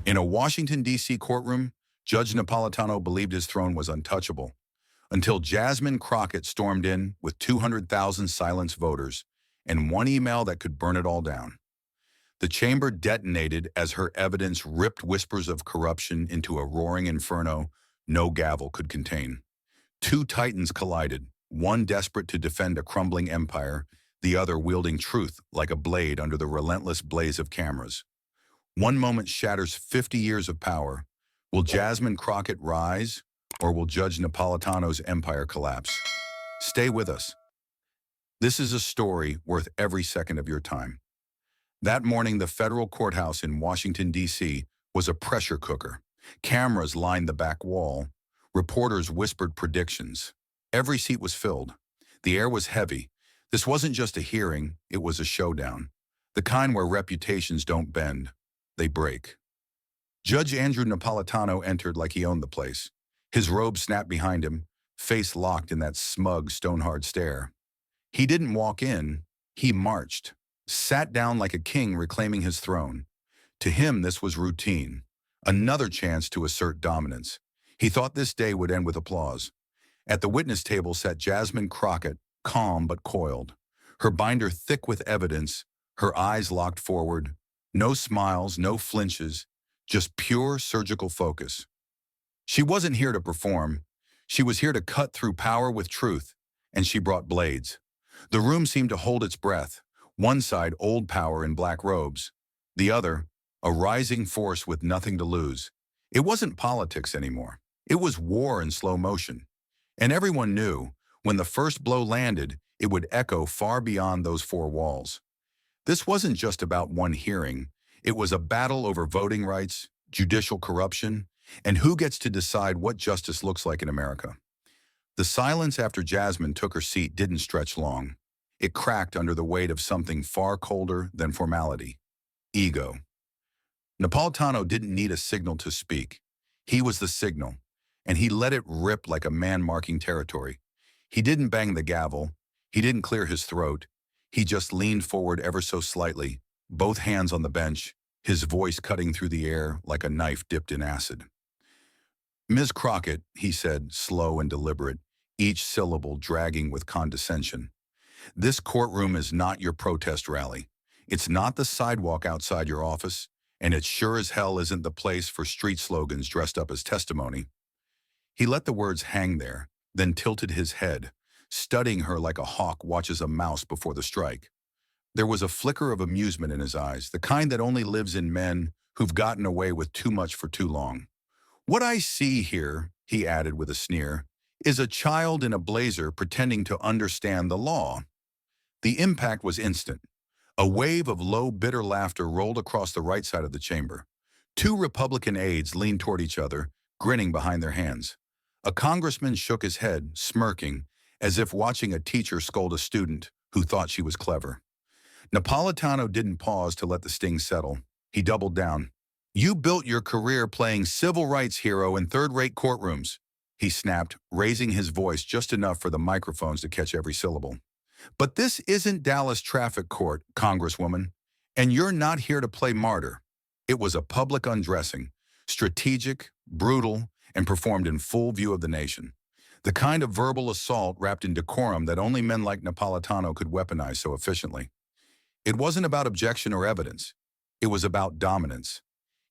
In a Washington, D.C. courtroom, Judge Napolitano believed his throne was untouchable until Jasmine Crockett stormed in with 200,000 silenced voters and one email that could burn it all down. The chamber detonated as her evidence ripped whispers of corruption into a roaring inferno no gavel could contain. Two titans collided, one desperate to defend a crumbling empire, the other wielding truth like a blade under the relentless blaze of cameras. One moment shatters 50 years of power. Will Jasmine Crockett rise, or will Judge Napolitano's empire collapse? Stay with us. This is a story worth every second of your time. That morning, the federal courthouse in Washington, D.C. was a pressure cooker. Cameras lined the back wall. Reporters whispered predictions. Every seat was filled. The air was heavy. This wasn't just a hearing, it was a showdown. The kind where reputations don't bend, they break. Judge Andrew Napolitano entered like he owned the place. His robe snapped behind him, face locked in that smug, stone-hard stare. He didn't walk in, he marched, sat down like a king reclaiming his throne. To him, this was routine, another chance to assert dominance. He thought this day would end with applause. At the witness table sat Jasmine Crockett, calm but coiled, her binder thick with evidence, her eyes locked forward. No smiles, no flinches, just pure surgical focus. She wasn't here to perform. She was here to cut through power with truth, and she brought blades. The room seemed to hold its breath. One side, old power in black robes. The other, a rising force with nothing to lose. It wasn't politics anymore. It was war in slow motion. And everyone knew, when the first blow landed, it would echo far beyond those four walls. This wasn't just about one hearing. It was a battle over voting rights, judicial corruption, and who gets to decide what justice looks like in America. The silence after Jasmine took her seat didn't stretch long. It cracked under the weight of something far colder than formality: ego. Napolitano didn't need a signal to speak. He was the signal, and he let it rip like a man marking territory. He didn't bang the gavel. He didn't clear his throat. He just leaned forward ever so slightly, both hands on the bench, his voice cutting through the air like a knife dipped in acid. "Ms. Crockett," he said, slow and deliberate, each syllable dragging with condescension. "This courtroom is not your protest rally. It's not the sidewalk outside your office, and it sure as hell isn't the place for street slogans dressed up as testimony." He let the words hang there, then tilted his head, studying her like a hawk watches a mouse before the strike. There was a flicker of amusement in his eyes, the kind that only lives in men who've gotten away with too much for too long. "What I see here," he added with a sneer, "is a child in a blazer pretending to understand the law." The impact was instant. A wave of low, bitter laughter rolled across the right side of the chamber. Two Republican aides leaned toward each other, grinning behind their hands. A congressman shook his head, smirking, as if watching a teacher scold a student who thought she was clever. Napolitano didn't pause to let the sting settle. He doubled down. "You built your career playing civil rights hero in third-rate courtrooms," he snapped, raising his voice just enough for the microphones to catch every syllable. "But this isn't Dallas traffic court, Congresswoman, and you're not here to play martyr." It was a public undressing, strategic, brutal, and performed in full view of the nation. The kind of verbal assault wrapped in decorum that only men like Napolitano could weaponize so efficiently. It wasn't about objection or evidence. It was about dominance.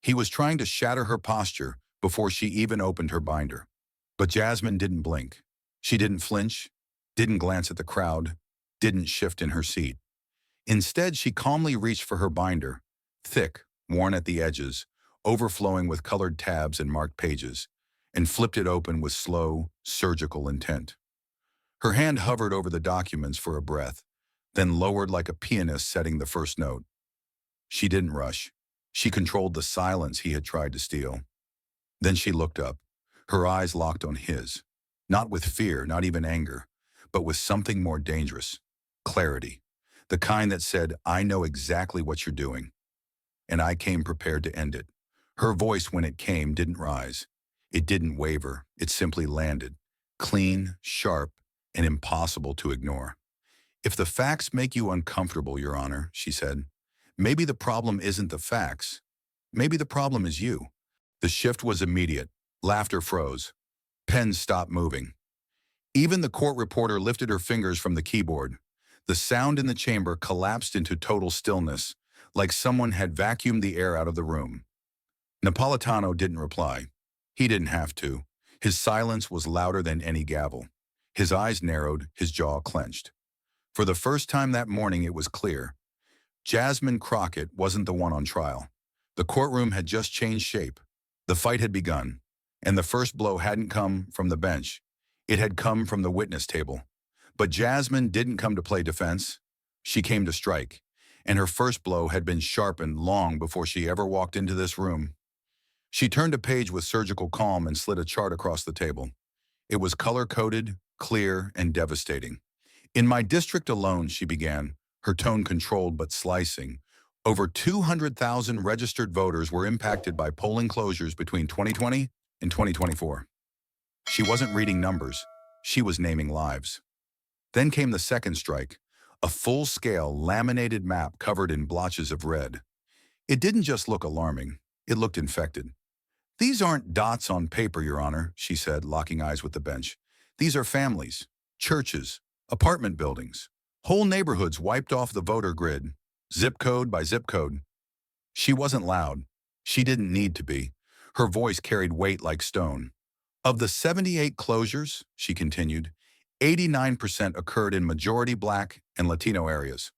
He was trying to shatter her posture before she even opened her binder. But Jasmine didn't blink. She didn't flinch, didn't glance at the crowd, didn't shift in her seat. Instead, she calmly reached for her binder, thick, worn at the edges, overflowing with colored tabs and marked pages, and flipped it open with slow, surgical intent. Her hand hovered over the documents for a breath, then lowered like a pianist setting the first note. She didn't rush. She controlled the silence he had tried to steal. Then she looked up, her eyes locked on his, not with fear, not even anger, but with something more dangerous: clarity, the kind that said, "I know exactly what you're doing, and I came prepared to end it." Her voice, when it came, didn't rise. It didn't waver. It simply landed, clean, sharp, and impossible to ignore. "If the facts make you uncomfortable, Your Honor," she said, "maybe the problem isn't the facts. Maybe the problem is you. The shift was immediate. Laughter froze. Pens stopped moving. Even the court reporter lifted her fingers from the keyboard. The sound in the chamber collapsed into total stillness, like someone had vacuumed the air out of the room. Napolitano didn't reply. He didn't have to. His silence was louder than any gavel. His eyes narrowed, his jaw clenched. For the first time that morning, it was clear. Jasmine Crockett wasn't the one on trial. The courtroom had just changed shape. The fight had begun, and the first blow hadn't come from the bench. It had come from the witness table. But Jasmine didn't come to play defense. She came to strike, and her first blow had been sharpened long before she ever walked into this room. She turned a page with surgical calm and slid a chart across the table. It was color-coded, clear, and devastating. In my district alone, she began, her tone controlled but slicing. Over 200,000 registered voters were impacted by polling closures between 2020 and 2024. She wasn't reading numbers. She was naming lives. Then came the second strike, a full-scale laminated map covered in blotches of red. It didn't just look alarming. It looked infected. "These aren't dots on paper, Your Honor," she said, locking eyes with the bench. "These are families, churches, apartment buildings, whole neighborhoods wiped off the voter grid, zip code by zip code." She wasn't loud. She didn't need to be. Her voice carried weight like stone. "Of the 78 closures," she continued, 89% occurred in majority Black and Latino areas.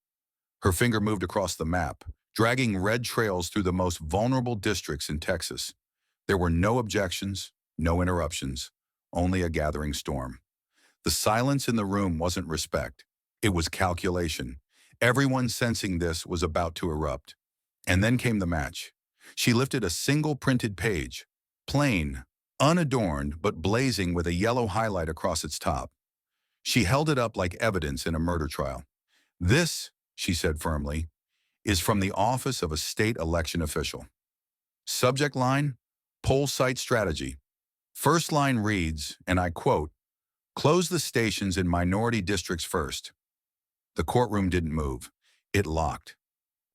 Her finger moved across the map, dragging red trails through the most vulnerable districts in Texas. There were no objections, no interruptions, only a gathering storm. The silence in the room wasn't respect. It was calculation. Everyone sensing this was about to erupt. And then came the match. She lifted a single printed page, plain, unadorned, but blazing with a yellow highlight across its top. She held it up like evidence in a murder trial. "This," she said firmly, "is from the office of a state election official." Subject line, poll site strategy. First line reads, and I quote, "Close the stations in minority districts first." The courtroom didn't move. It locked.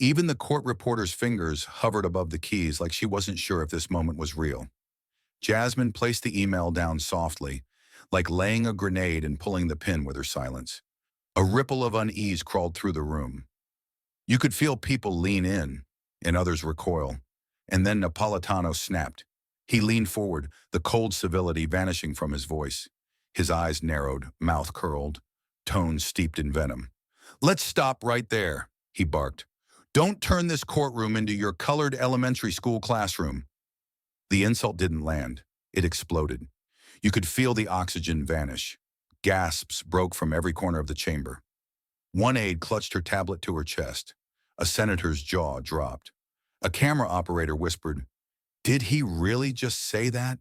Even the court reporter's fingers hovered above the keys like she wasn't sure if this moment was real. Jasmine placed the email down softly, like laying a grenade and pulling the pin with her silence. A ripple of unease crawled through the room. You could feel people lean in, and others recoil. And then Napolitano snapped. He leaned forward, the cold civility vanishing from his voice. His eyes narrowed, mouth curled, tone steeped in venom. "Let's stop right there," he barked. "Don't turn this courtroom into your colored elementary school classroom." The insult didn't land. It exploded. You could feel the oxygen vanish. Gasps broke from every corner of the chamber. One aide clutched her tablet to her chest. A senator's jaw dropped. A camera operator whispered, "Did he really just say that?"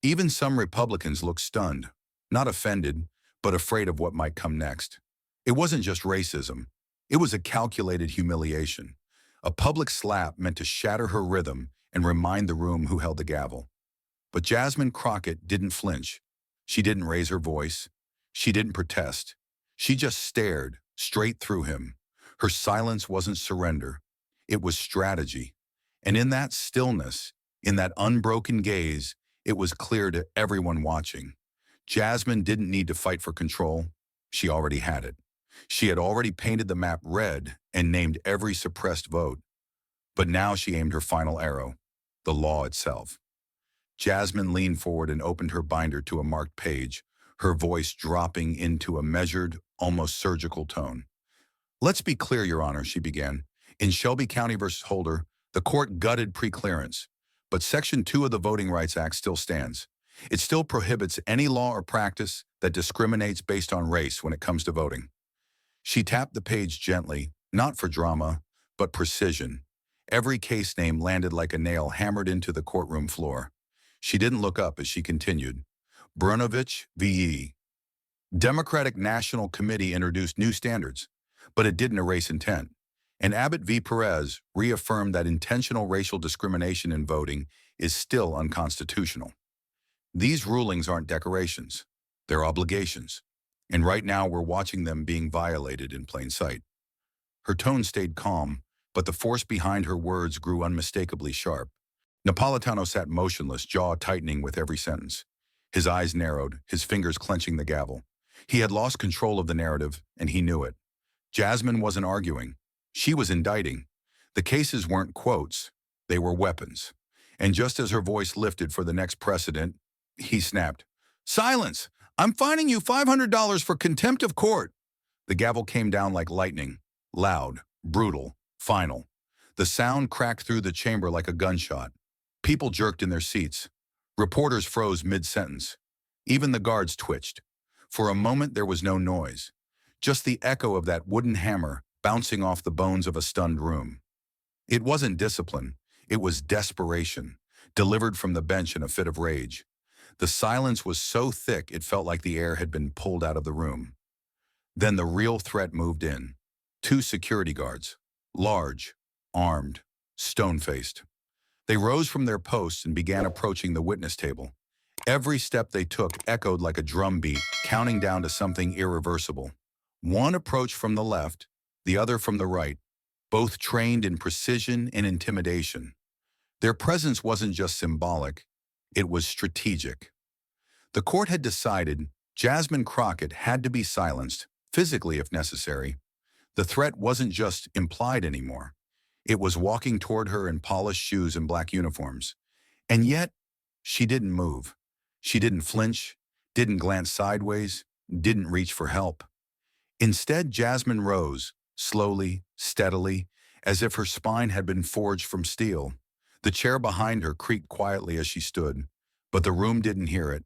Even some Republicans looked stunned, not offended, but afraid of what might come next. It wasn't just racism. It was a calculated humiliation. A public slap meant to shatter her rhythm and remind the room who held the gavel. But Jasmine Crockett didn't flinch. She didn't raise her voice. She didn't protest. She just stared straight through him. Her silence wasn't surrender. It was strategy. And in that stillness, in that unbroken gaze, it was clear to everyone watching. Jasmine didn't need to fight for control. She already had it. She had already painted the map red and named every suppressed vote. But now she aimed her final arrow, the law itself. Jasmine leaned forward and opened her binder to a marked page, her voice dropping into a measured, almost surgical tone. "Let's be clear, Your Honor," she began. "In Shelby County versus Holder, the court gutted preclearance, but Section 2 of the Voting Rights Act still stands. It still prohibits any law or practice that discriminates based on race when it comes to voting." She tapped the page gently, not for drama, but precision. Every case name landed like a nail hammered into the courtroom floor. She didn't look up as she continued. Brunovich v. Democratic National Committee introduced new standards, but it didn't erase intent. And Abbott v. Perez reaffirmed that intentional racial discrimination in voting is still unconstitutional. These rulings aren't decorations. They're obligations. And right now we're watching them being violated in plain sight. Her tone stayed calm, but the force behind her words grew unmistakably sharp. Napolitano sat motionless, jaw tightening with every sentence. His eyes narrowed, his fingers clenching the gavel. He had lost control of the narrative, and he knew it. Jasmine wasn't arguing. She was indicting. The cases weren't quotes, they were weapons. And just as her voice lifted for the next precedent, he snapped, "Silence! I'm fining you $500 for contempt of court." The gavel came down like lightning, loud, brutal, final. The sound cracked through the chamber like a gunshot. People jerked in their seats. Reporters froze mid-sentence. Even the guards twitched. For a moment there was no noise, just the echo of that wooden hammer bouncing off the bones of a stunned room. It wasn't discipline, it was desperation, delivered from the bench in a fit of rage. The silence was so thick it felt like the air had been pulled out of the room. Then the real threat moved in. Two security guards, large, armed, stone-faced. They rose from their posts and began approaching the witness table. Every step they took echoed like a drumbeat, counting down to something irreversible. One approached from the left, the other from the right, both trained in precision and intimidation. Their presence wasn't just symbolic, it was strategic. The court had decided Jasmine Crockett had to be silenced, physically if necessary. The threat wasn't just implied anymore. It was walking toward her in polished shoes and black uniforms. And yet, she didn't move. She didn't flinch, didn't glance sideways, didn't reach for help. Instead, Jasmine rose, slowly, steadily, as if her spine had been forged from steel. The chair behind her creaked quietly as she stood, but the room didn't hear it.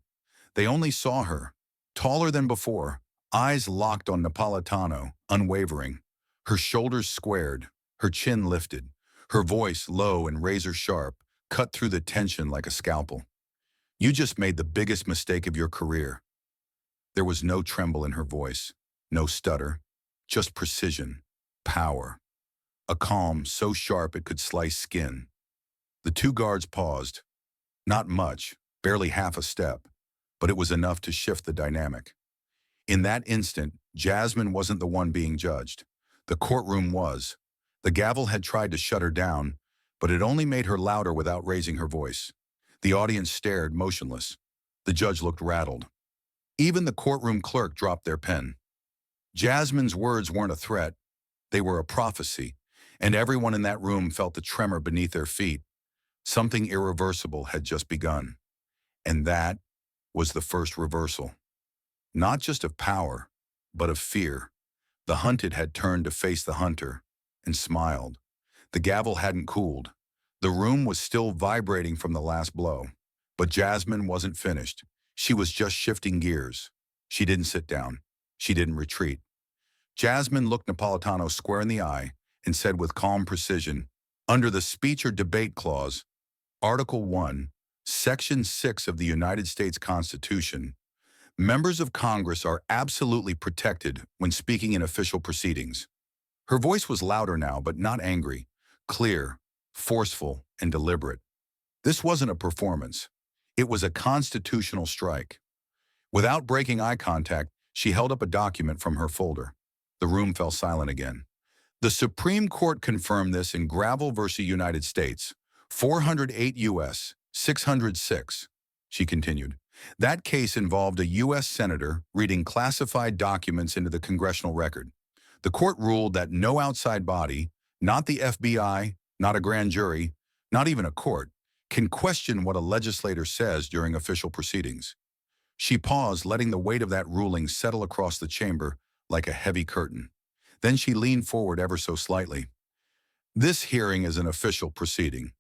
They only saw her, taller than before, eyes locked on Napolitano, unwavering, her shoulders squared, her chin lifted, her voice low and razor-sharp, cut through the tension like a scalpel. "You just made the biggest mistake of your career." There was no tremble in her voice, no stutter, just precision, power, a calm so sharp it could slice skin. The two guards paused. Not much, barely half a step, but it was enough to shift the dynamic. In that instant, Jasmine wasn't the one being judged. The courtroom was. The gavel had tried to shut her down, but it only made her louder without raising her voice. The audience stared, motionless. The judge looked rattled. Even the courtroom clerk dropped their pen. Jasmine's words weren't a threat. They were a prophecy, and everyone in that room felt the tremor beneath their feet. Something irreversible had just begun. And that was the first reversal. Not just of power, but of fear. The hunted had turned to face the hunter and smiled. The gavel hadn't cooled. The room was still vibrating from the last blow. But Jasmine wasn't finished. She was just shifting gears. She didn't sit down. She didn't retreat. Jasmine looked Napolitano square in the eye and said with calm precision, "Under the speech or debate clause, Article 1, Section 6 of the United States Constitution, members of Congress are absolutely protected when speaking in official proceedings." Her voice was louder now, but not angry, clear, forceful, and deliberate. This wasn't a performance. It was a constitutional strike. Without breaking eye contact, she held up a document from her folder. The room fell silent again. "The Supreme Court confirmed this in Gravel v. United States, 408 U.S. 606, she continued. That case involved a U.S. senator reading classified documents into the congressional record. The court ruled that no outside body, not the FBI, not a grand jury, not even a court, can question what a legislator says during official proceedings." She paused, letting the weight of that ruling settle across the chamber like a heavy curtain. Then she leaned forward ever so slightly. "This hearing is an official proceeding.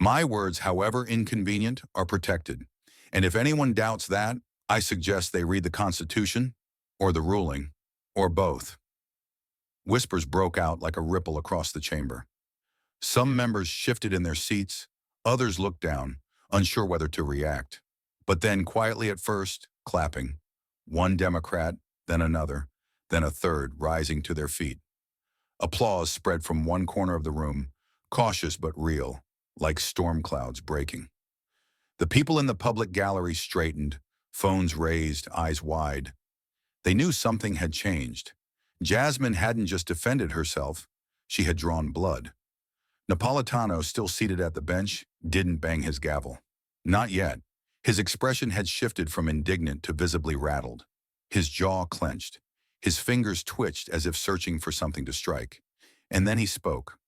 My words, however inconvenient, are protected. And if anyone doubts that, I suggest they read the Constitution, or the ruling, or both." Whispers broke out like a ripple across the chamber. Some members shifted in their seats, others looked down, unsure whether to react. But then, quietly at first, clapping. One Democrat, then another, then a third, rising to their feet. Applause spread from one corner of the room, cautious but real, like storm clouds breaking. The people in the public gallery straightened, phones raised, eyes wide. They knew something had changed. Jasmine hadn't just defended herself, she had drawn blood. Napolitano, still seated at the bench, didn't bang his gavel. Not yet. His expression had shifted from indignant to visibly rattled. His jaw clenched. His fingers twitched as if searching for something to strike. And then he spoke,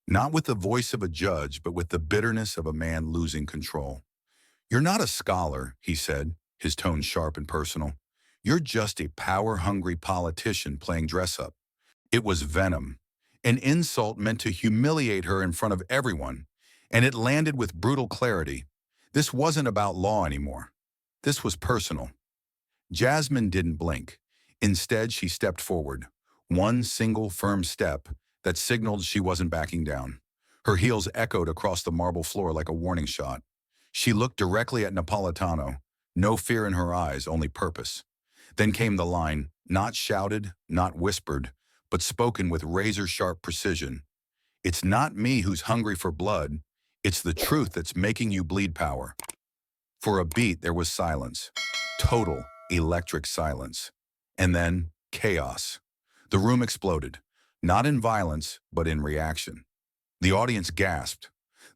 not with the voice of a judge, but with the bitterness of a man losing control. "You're not a scholar," he said, his tone sharp and personal. "You're just a power-hungry politician playing dress-up." It was venom, an insult meant to humiliate her in front of everyone, and it landed with brutal clarity. This wasn't about law anymore. This was personal. Jasmine didn't blink. Instead, she stepped forward, one single firm step that signaled she wasn't backing down. Her heels echoed across the marble floor like a warning shot. She looked directly at Napolitano, no fear in her eyes, only purpose. Then came the line, not shouted, not whispered, but spoken with razor-sharp precision. "It's not me who's hungry for blood. It's the truth that's making you bleed power." For a beat, there was silence. Total, electric silence. And then, chaos. The room exploded, not in violence, but in reaction. The audience gasped.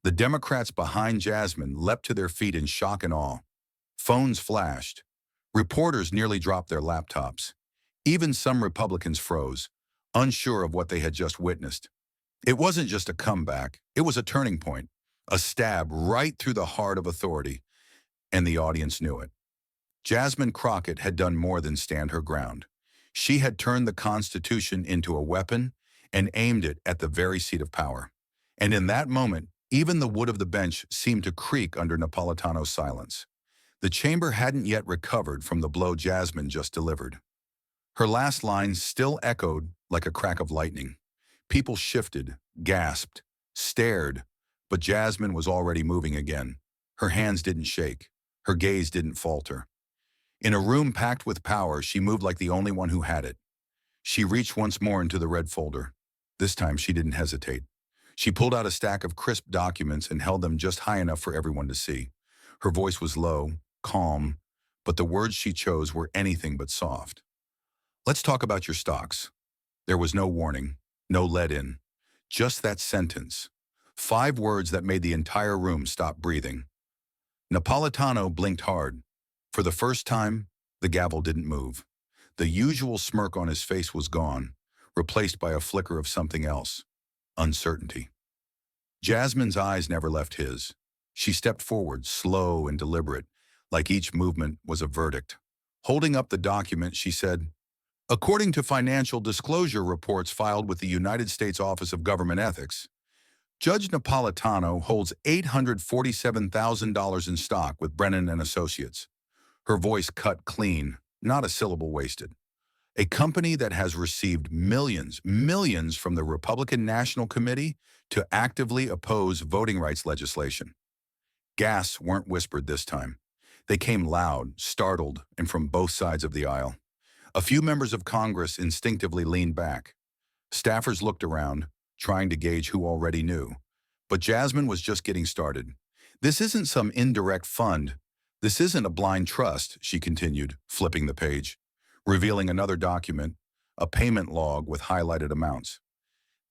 The Democrats behind Jasmine leapt to their feet in shock and awe. Phones flashed. Reporters nearly dropped their laptops. Even some Republicans froze, unsure of what they had just witnessed. It wasn't just a comeback, it was a turning point, a stab right through the heart of authority, and the audience knew it. Jasmine Crockett had done more than stand her ground. She had turned the Constitution into a weapon and aimed it at the very seat of power. And in that moment, even the wood of the bench seemed to creak under Napolitano's silence. The chamber hadn't yet recovered from the blow Jasmine just delivered. Her last line still echoed like a crack of lightning. People shifted, gasped, stared, but Jasmine was already moving again. Her hands didn't shake. Her gaze didn't falter. In a room packed with power, she moved like the only one who had it. She reached once more into the red folder. This time, she didn't hesitate. She pulled out a stack of crisp documents and held them just high enough for everyone to see. Her voice was low, calm, but the words she chose were anything but soft. "Let's talk about your stocks." There was no warning, no let-in, just that sentence. 5 words that made the entire room stop breathing. Napolitano blinked hard. For the first time, the gavel didn't move. The usual smirk on his face was gone, replaced by a flicker of something else: uncertainty. Jasmine's eyes never left his. She stepped forward, slow and deliberate, like each movement was a verdict. Holding up the document, she said, "According to financial disclosure reports filed with the United States Office of Government Ethics, Judge Napolitano holds $847,000 in stock with Brennan and Associates." Her voice cut clean, not a syllable wasted. "A company that has received millions from the Republican National Committee to actively oppose voting rights legislation." Gasps weren't whispered this time. They came loud, startled, and from both sides of the aisle. A few members of Congress instinctively leaned back. Staffers looked around, trying to gauge who already knew. But Jasmine was just getting started. "This isn't some indirect fund. This isn't a blind trust," she continued, flipping the page, revealing another document, a payment log with highlighted amounts.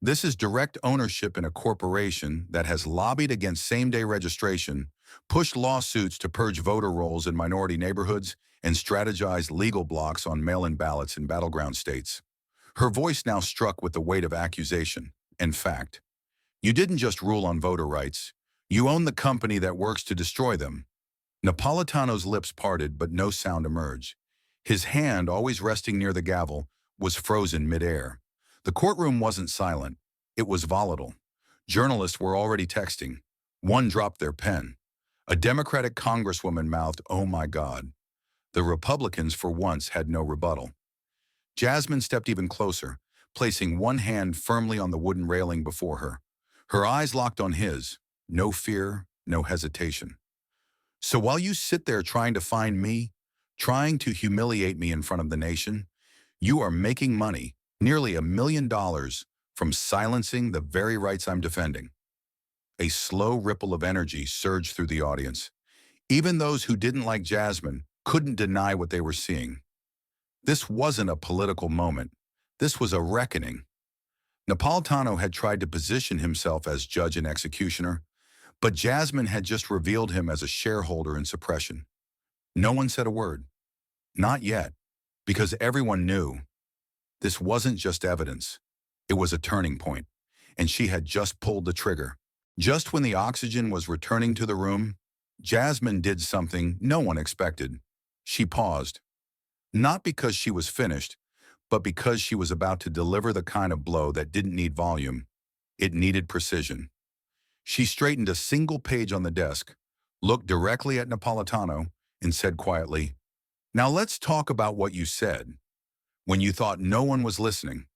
"This is direct ownership in a corporation that has lobbied against same-day registration, pushed lawsuits to purge voter rolls in minority neighborhoods, and strategized legal blocks on mail-in ballots in battleground states." Her voice now struck with the weight of accusation and fact. "You didn't just rule on voter rights. You own the company that works to destroy them." Napolitano's lips parted, but no sound emerged. His hand, always resting near the gavel, was frozen midair. The courtroom wasn't silent. It was volatile. Journalists were already texting. One dropped their pen. A Democratic congresswoman mouthed, "Oh my God." The Republicans, for once, had no rebuttal. Jasmine stepped even closer, placing one hand firmly on the wooden railing before her. Her eyes locked on his. No fear, no hesitation. "So while you sit there trying to find me, trying to humiliate me in front of the nation, you are making money, nearly $1 million, from silencing the very rights I'm defending." A slow ripple of energy surged through the audience. Even those who didn't like Jasmine couldn't deny what they were seeing. This wasn't a political moment. This was a reckoning. Napolitano had tried to position himself as judge and executioner, but Jasmine had just revealed him as a shareholder in suppression. No one said a word. Not yet, because everyone knew this wasn't just evidence. It was a turning point, and she had just pulled the trigger. Just when the oxygen was returning to the room, Jasmine did something no one expected. She paused, not because she was finished, but because she was about to deliver the kind of blow that didn't need volume. It needed precision. She straightened a single page on the desk, looked directly at Napolitano, and said quietly, "Now let's talk about what you said when you thought no one was listening."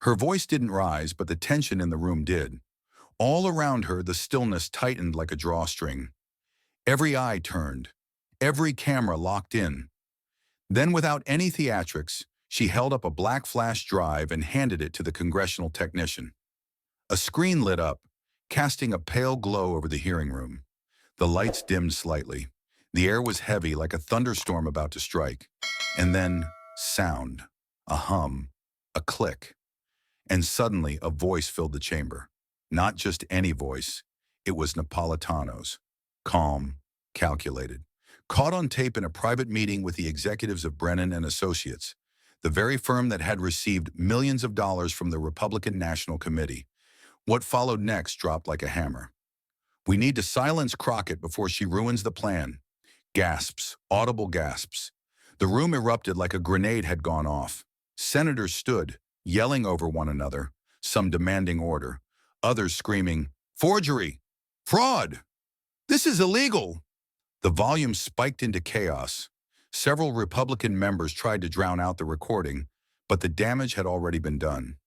Her voice didn't rise, but the tension in the room did. All around her, the stillness tightened like a drawstring. Every eye turned, every camera locked in. Then, without any theatrics, she held up a black flash drive and handed it to the congressional technician. A screen lit up, casting a pale glow over the hearing room. The lights dimmed slightly. The air was heavy like a thunderstorm about to strike. And then, sound. A hum. A click. And suddenly, a voice filled the chamber. Not just any voice. It was Napolitano's. Calm, calculated. Caught on tape in a private meeting with the executives of Brennan and Associates, the very firm that had received millions of dollars from the Republican National Committee. What followed next dropped like a hammer. "We need to silence Crockett before she ruins the plan." Gasps, audible gasps. The room erupted like a grenade had gone off. Senators stood, yelling over one another, some demanding order, others screaming, "Forgery! Fraud! This is illegal!" The volume spiked into chaos. Several Republican members tried to drown out the recording, but the damage had already been done.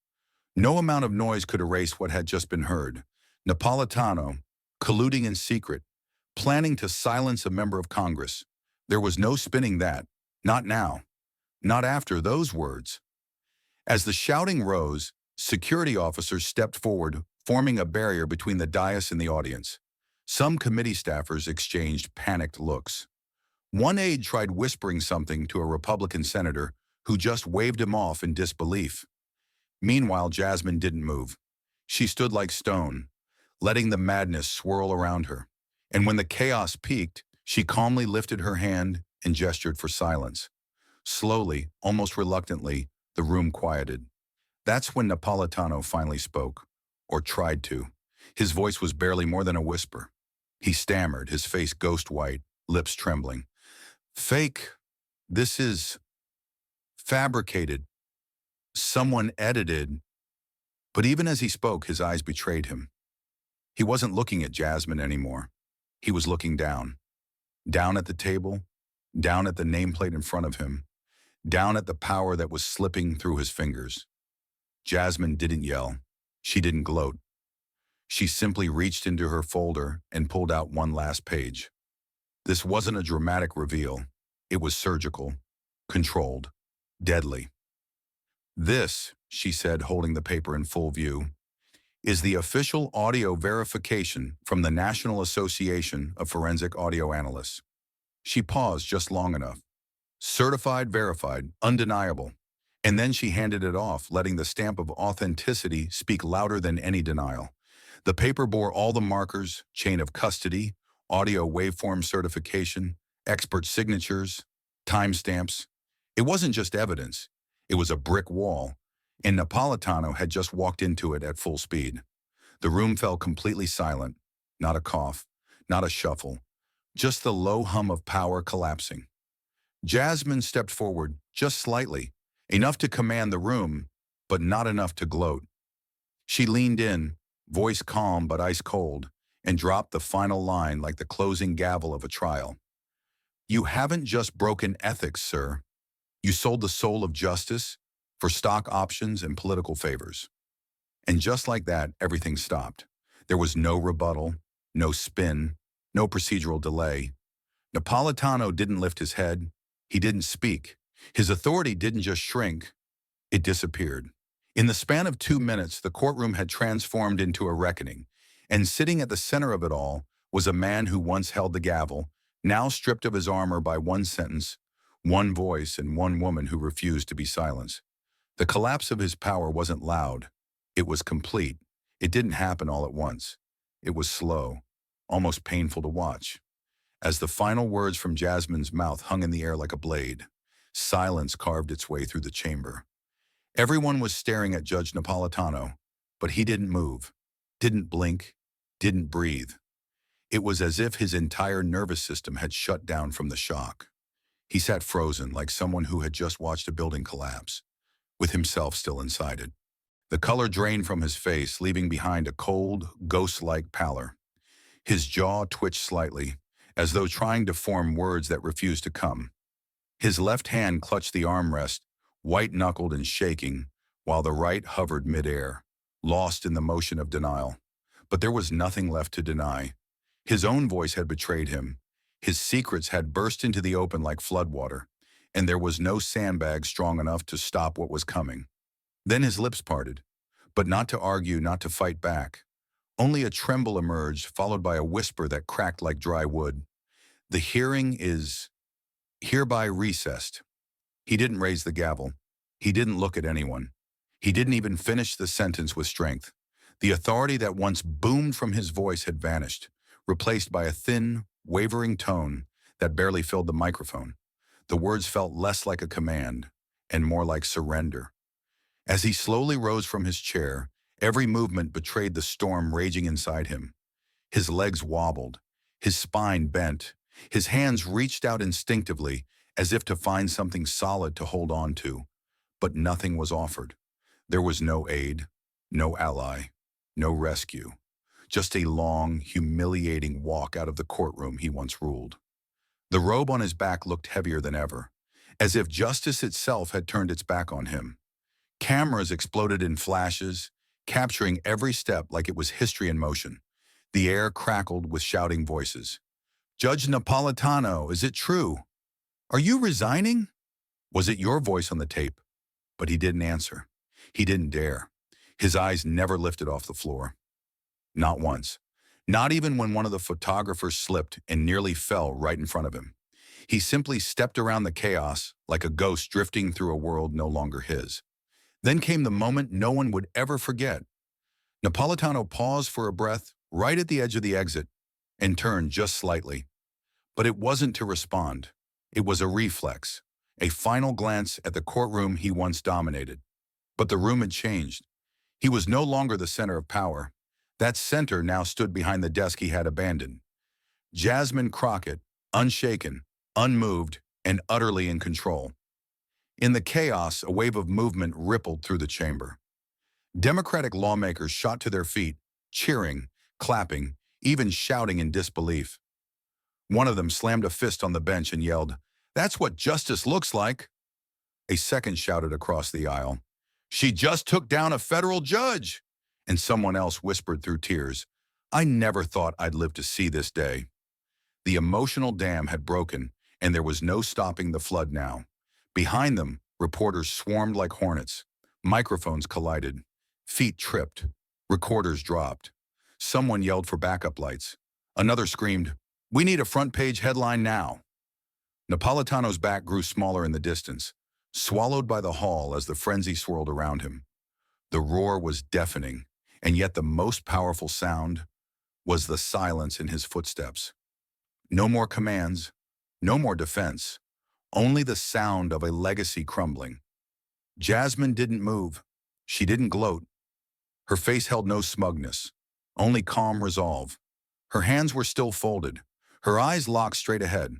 No amount of noise could erase what had just been heard. Napolitano, colluding in secret, planning to silence a member of Congress. There was no spinning that. Not now. Not after those words. As the shouting rose, security officers stepped forward, forming a barrier between the dais and the audience. Some committee staffers exchanged panicked looks. One aide tried whispering something to a Republican senator who just waved him off in disbelief. Meanwhile, Jasmine didn't move. She stood like stone, letting the madness swirl around her. And when the chaos peaked, she calmly lifted her hand and gestured for silence. Slowly, almost reluctantly, the room quieted. That's when Napolitano finally spoke, or tried to. His voice was barely more than a whisper. He stammered, his face ghost white, lips trembling. "Fake. This is fabricated. Someone edited." But even as he spoke, his eyes betrayed him. He wasn't looking at Jasmine anymore. He was looking down. Down at the table, down at the nameplate in front of him, down at the power that was slipping through his fingers. Jasmine didn't yell. She didn't gloat. She simply reached into her folder and pulled out one last page. This wasn't a dramatic reveal. It was surgical, controlled, deadly. "This," she said, holding the paper in full view, "is the official audio verification from the National Association of Forensic Audio Analysts." She paused just long enough. Certified, verified, undeniable. And then she handed it off, letting the stamp of authenticity speak louder than any denial. The paper bore all the markers: chain of custody, audio waveform certification, expert signatures, timestamps. It wasn't just evidence. It was a brick wall, and Napolitano had just walked into it at full speed. The room fell completely silent. Not a cough, not a shuffle, just the low hum of power collapsing. Jasmine stepped forward, just slightly, enough to command the room, but not enough to gloat. She leaned in, voice calm but ice cold, and dropped the final line like the closing gavel of a trial. "You haven't just broken ethics, sir. You sold the soul of justice for stock options and political favors." And just like that, everything stopped. There was no rebuttal, no spin, no procedural delay. Napolitano didn't lift his head. He didn't speak. His authority didn't just shrink, it disappeared. In the span of 2 minutes, the courtroom had transformed into a reckoning, and sitting at the center of it all was a man who once held the gavel, now stripped of his armor by one sentence, one voice, and one woman who refused to be silenced. The collapse of his power wasn't loud. It was complete. It didn't happen all at once. It was slow, almost painful to watch. As the final words from Jasmine's mouth hung in the air like a blade, silence carved its way through the chamber. Everyone was staring at Judge Napolitano, but he didn't move, didn't blink, didn't breathe. It was as if his entire nervous system had shut down from the shock. He sat frozen like someone who had just watched a building collapse, with himself still inside it. The color drained from his face, leaving behind a cold, ghost-like pallor. His jaw twitched slightly, as though trying to form words that refused to come. His left hand clutched the armrest, white-knuckled and shaking, while the right hovered midair, lost in the motion of denial. But there was nothing left to deny. His own voice had betrayed him. His secrets had burst into the open like floodwater, and there was no sandbag strong enough to stop what was coming. Then his lips parted, but not to argue, not to fight back. Only a tremble emerged, followed by a whisper that cracked like dry wood. The hearing is hereby recessed. He didn't raise the gavel. He didn't look at anyone. He didn't even finish the sentence with strength. The authority that once boomed from his voice had vanished, replaced by a thin, wavering tone that barely filled the microphone. The words felt less like a command and more like surrender. As he slowly rose from his chair, every movement betrayed the storm raging inside him. His legs wobbled, his spine bent, his hands reached out instinctively as if to find something solid to hold on to, but nothing was offered. There was no aid, no ally, no rescue, just a long, humiliating walk out of the courtroom he once ruled. The robe on his back looked heavier than ever, as if justice itself had turned its back on him. Cameras exploded in flashes, capturing every step like it was history in motion. The air crackled with shouting voices. "Judge Napolitano, is it true? Are you resigning?" Was it your voice on the tape? But he didn't answer. He didn't dare. His eyes never lifted off the floor. Not once. Not even when one of the photographers slipped and nearly fell right in front of him. He simply stepped around the chaos like a ghost drifting through a world no longer his. Then came the moment no one would ever forget. Napolitano paused for a breath right at the edge of the exit and turned just slightly. But it wasn't to respond. It was a reflex, a final glance at the courtroom he once dominated. But the room had changed. He was no longer the center of power. That center now stood behind the desk he had abandoned. Jasmine Crockett, unshaken, unmoved, and utterly in control. In the chaos, a wave of movement rippled through the chamber. Democratic lawmakers shot to their feet, cheering, clapping, even shouting in disbelief. One of them slammed a fist on the bench and yelled, "That's what justice looks like." A second shouted across the aisle, "She just took down a federal judge." And someone else whispered through tears, "I never thought I'd live to see this day." The emotional dam had broken, and there was no stopping the flood now. Behind them, reporters swarmed like hornets. Microphones collided. Feet tripped. Recorders dropped. Someone yelled for backup lights. Another screamed, "We need a front-page headline now." Napolitano's back grew smaller in the distance, swallowed by the hall as the frenzy swirled around him. The roar was deafening, and yet the most powerful sound was the silence in his footsteps. No more commands, no more defense, only the sound of a legacy crumbling. Jasmine didn't move. She didn't gloat. Her face held no smugness, only calm resolve. Her hands were still folded, her eyes locked straight ahead.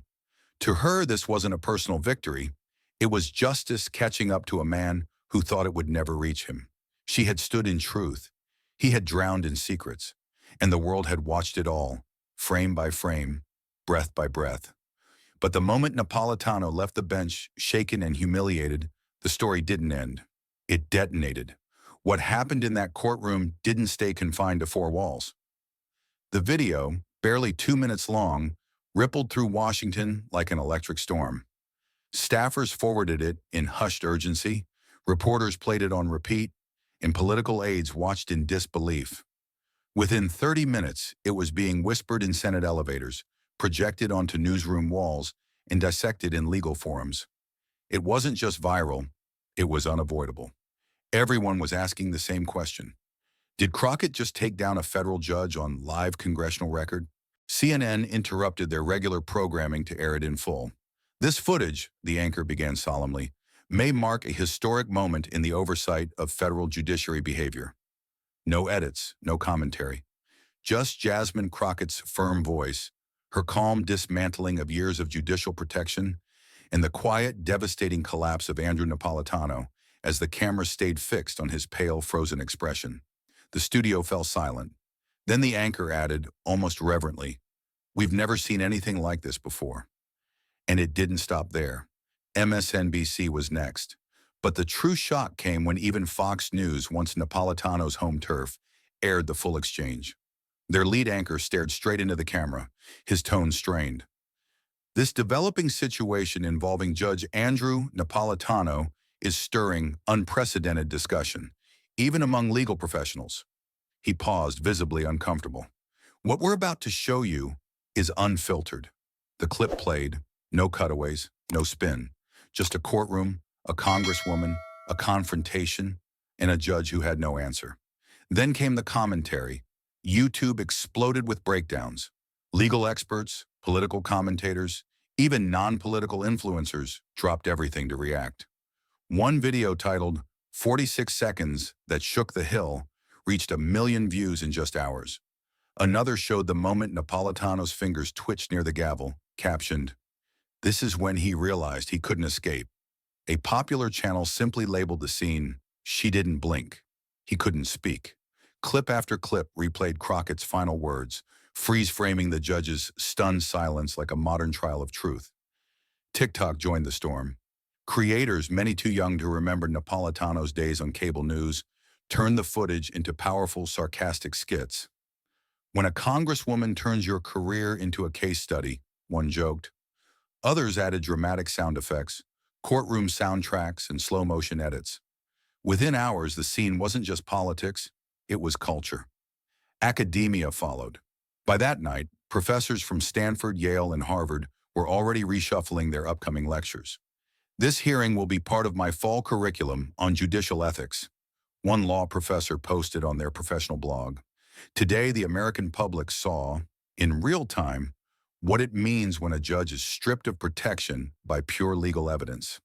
To her, this wasn't a personal victory. It was justice catching up to a man who thought it would never reach him. She had stood in truth. He had drowned in secrets, and the world had watched it all, frame by frame, breath by breath. But the moment Napolitano left the bench, shaken and humiliated, the story didn't end. It detonated. What happened in that courtroom didn't stay confined to four walls. The video, barely 2 minutes long, rippled through Washington like an electric storm. Staffers forwarded it in hushed urgency, reporters played it on repeat, and political aides watched in disbelief. Within 30 minutes, it was being whispered in Senate elevators, projected onto newsroom walls, and dissected in legal forums. It wasn't just viral, it was unavoidable. Everyone was asking the same question. Did Crockett just take down a federal judge on live congressional record? CNN interrupted their regular programming to air it in full. This footage, the anchor began solemnly, may mark a historic moment in the oversight of federal judiciary behavior. No edits, no commentary. Just Jasmine Crockett's firm voice, her calm dismantling of years of judicial protection, and the quiet, devastating collapse of Andrew Napolitano as the camera stayed fixed on his pale, frozen expression. The studio fell silent. Then the anchor added, almost reverently, "We've never seen anything like this before." And it didn't stop there. MSNBC was next. But the true shock came when even Fox News, once Napolitano's home turf, aired the full exchange. Their lead anchor stared straight into the camera, his tone strained. This developing situation involving Judge Andrew Napolitano is stirring unprecedented discussion, even among legal professionals. He paused, visibly uncomfortable. What we're about to show you is unfiltered. The clip played, no cutaways, no spin, just a courtroom, a congresswoman, a confrontation, and a judge who had no answer. Then came the commentary. YouTube exploded with breakdowns. Legal experts, political commentators, even non-political influencers dropped everything to react. One video titled 46 Seconds That Shook the Hill reached 1 million views in just hours. Another showed the moment Napolitano's fingers twitched near the gavel, captioned, "This is when he realized he couldn't escape." A popular channel simply labeled the scene, "She didn't blink." He couldn't speak. Clip after clip replayed Crockett's final words, freeze-framing the judge's stunned silence like a modern trial of truth. TikTok joined the storm. Creators, many too young to remember Napolitano's days on cable news, turned the footage into powerful, sarcastic skits. "When a congresswoman turns your career into a case study," one joked. Others added dramatic sound effects, courtroom soundtracks, and slow-motion edits. Within hours, the scene wasn't just politics, it was culture. Academia followed. By that night, professors from Stanford, Yale, and Harvard were already reshuffling their upcoming lectures. "This hearing will be part of my fall curriculum on judicial ethics," one law professor posted on their professional blog. Today, the American public saw, in real time, what it means when a judge is stripped of protection by pure legal evidence.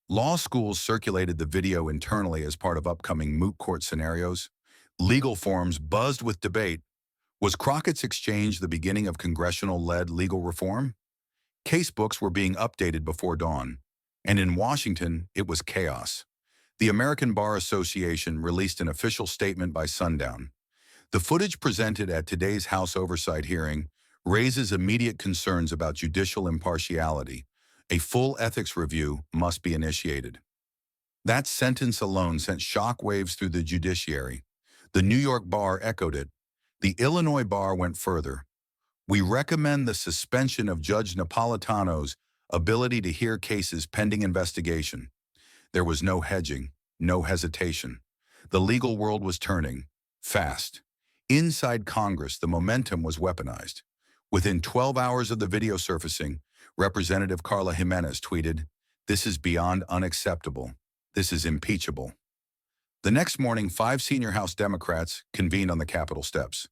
Law schools circulated the video internally as part of upcoming moot court scenarios. Legal forums buzzed with debate. Was Crockett's exchange the beginning of congressional-led legal reform? Casebooks were being updated before dawn, and in Washington, it was chaos. The American Bar Association released an official statement by sundown. The footage presented at today's House Oversight hearing raises immediate concerns about judicial impartiality. A full ethics review must be initiated. That sentence alone sent shockwaves through the judiciary. The New York Bar echoed it. The Illinois Bar went further. "We recommend the suspension of Judge Napolitano's ability to hear cases pending investigation." There was no hedging, no hesitation. The legal world was turning, fast. Inside Congress, the momentum was weaponized. Within 12 hours of the video surfacing, Representative Carla Jimenez tweeted, "This is beyond unacceptable. This is impeachable." The next morning, 5 senior House Democrats convened on the Capitol steps.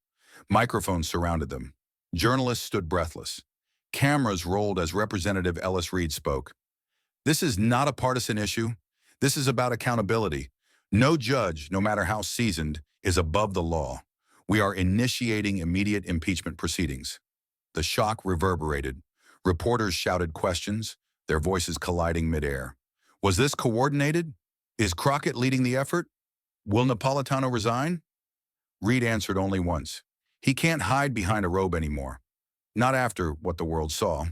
Microphones surrounded them. Journalists stood breathless. Cameras rolled as Representative Ellis Reed spoke. "This is not a partisan issue. This is about accountability. No judge, no matter how seasoned, is above the law. We are initiating immediate impeachment proceedings." The shock reverberated. Reporters shouted questions, their voices colliding midair. Was this coordinated? Is Crockett leading the effort? Will Napolitano resign? Reed answered only once. He can't hide behind a robe anymore. Not after what the world saw.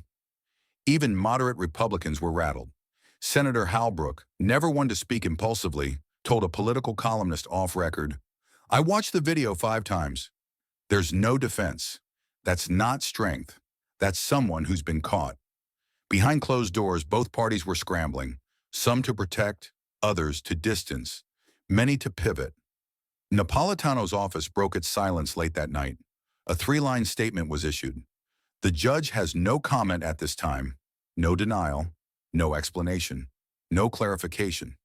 Even moderate Republicans were rattled. Senator Halbrook, never one to speak impulsively, told a political columnist off record, "I watched the video 5 times. There's no defense. That's not strength. That's someone who's been caught." Behind closed doors, both parties were scrambling, some to protect, others to distance, many to pivot. Napolitano's office broke its silence late that night. A 3-line statement was issued. "The judge has no comment at this time, no denial, no explanation, no clarification."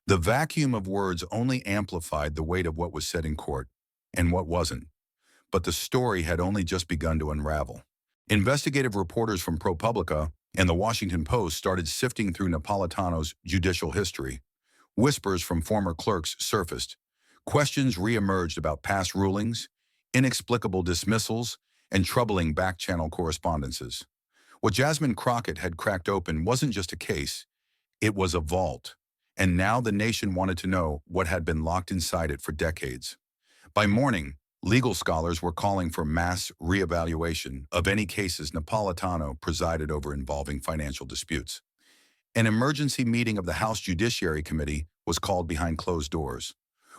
The vacuum of words only amplified the weight of what was said in court and what wasn't, but the story had only just begun to unravel. Investigative reporters from ProPublica and the Washington Post started sifting through Napolitano's judicial history. Whispers from former clerks surfaced. Questions re-emerged about past rulings, inexplicable dismissals, and troubling back-channel correspondences. What Jasmine Crockett had cracked open wasn't just a case, it was a vault. And now the nation wanted to know what had been locked inside it for decades. By morning, legal scholars were calling for mass reevaluation of any cases Napolitano presided over involving financial disputes. An emergency meeting of the House Judiciary Committee was called behind closed doors.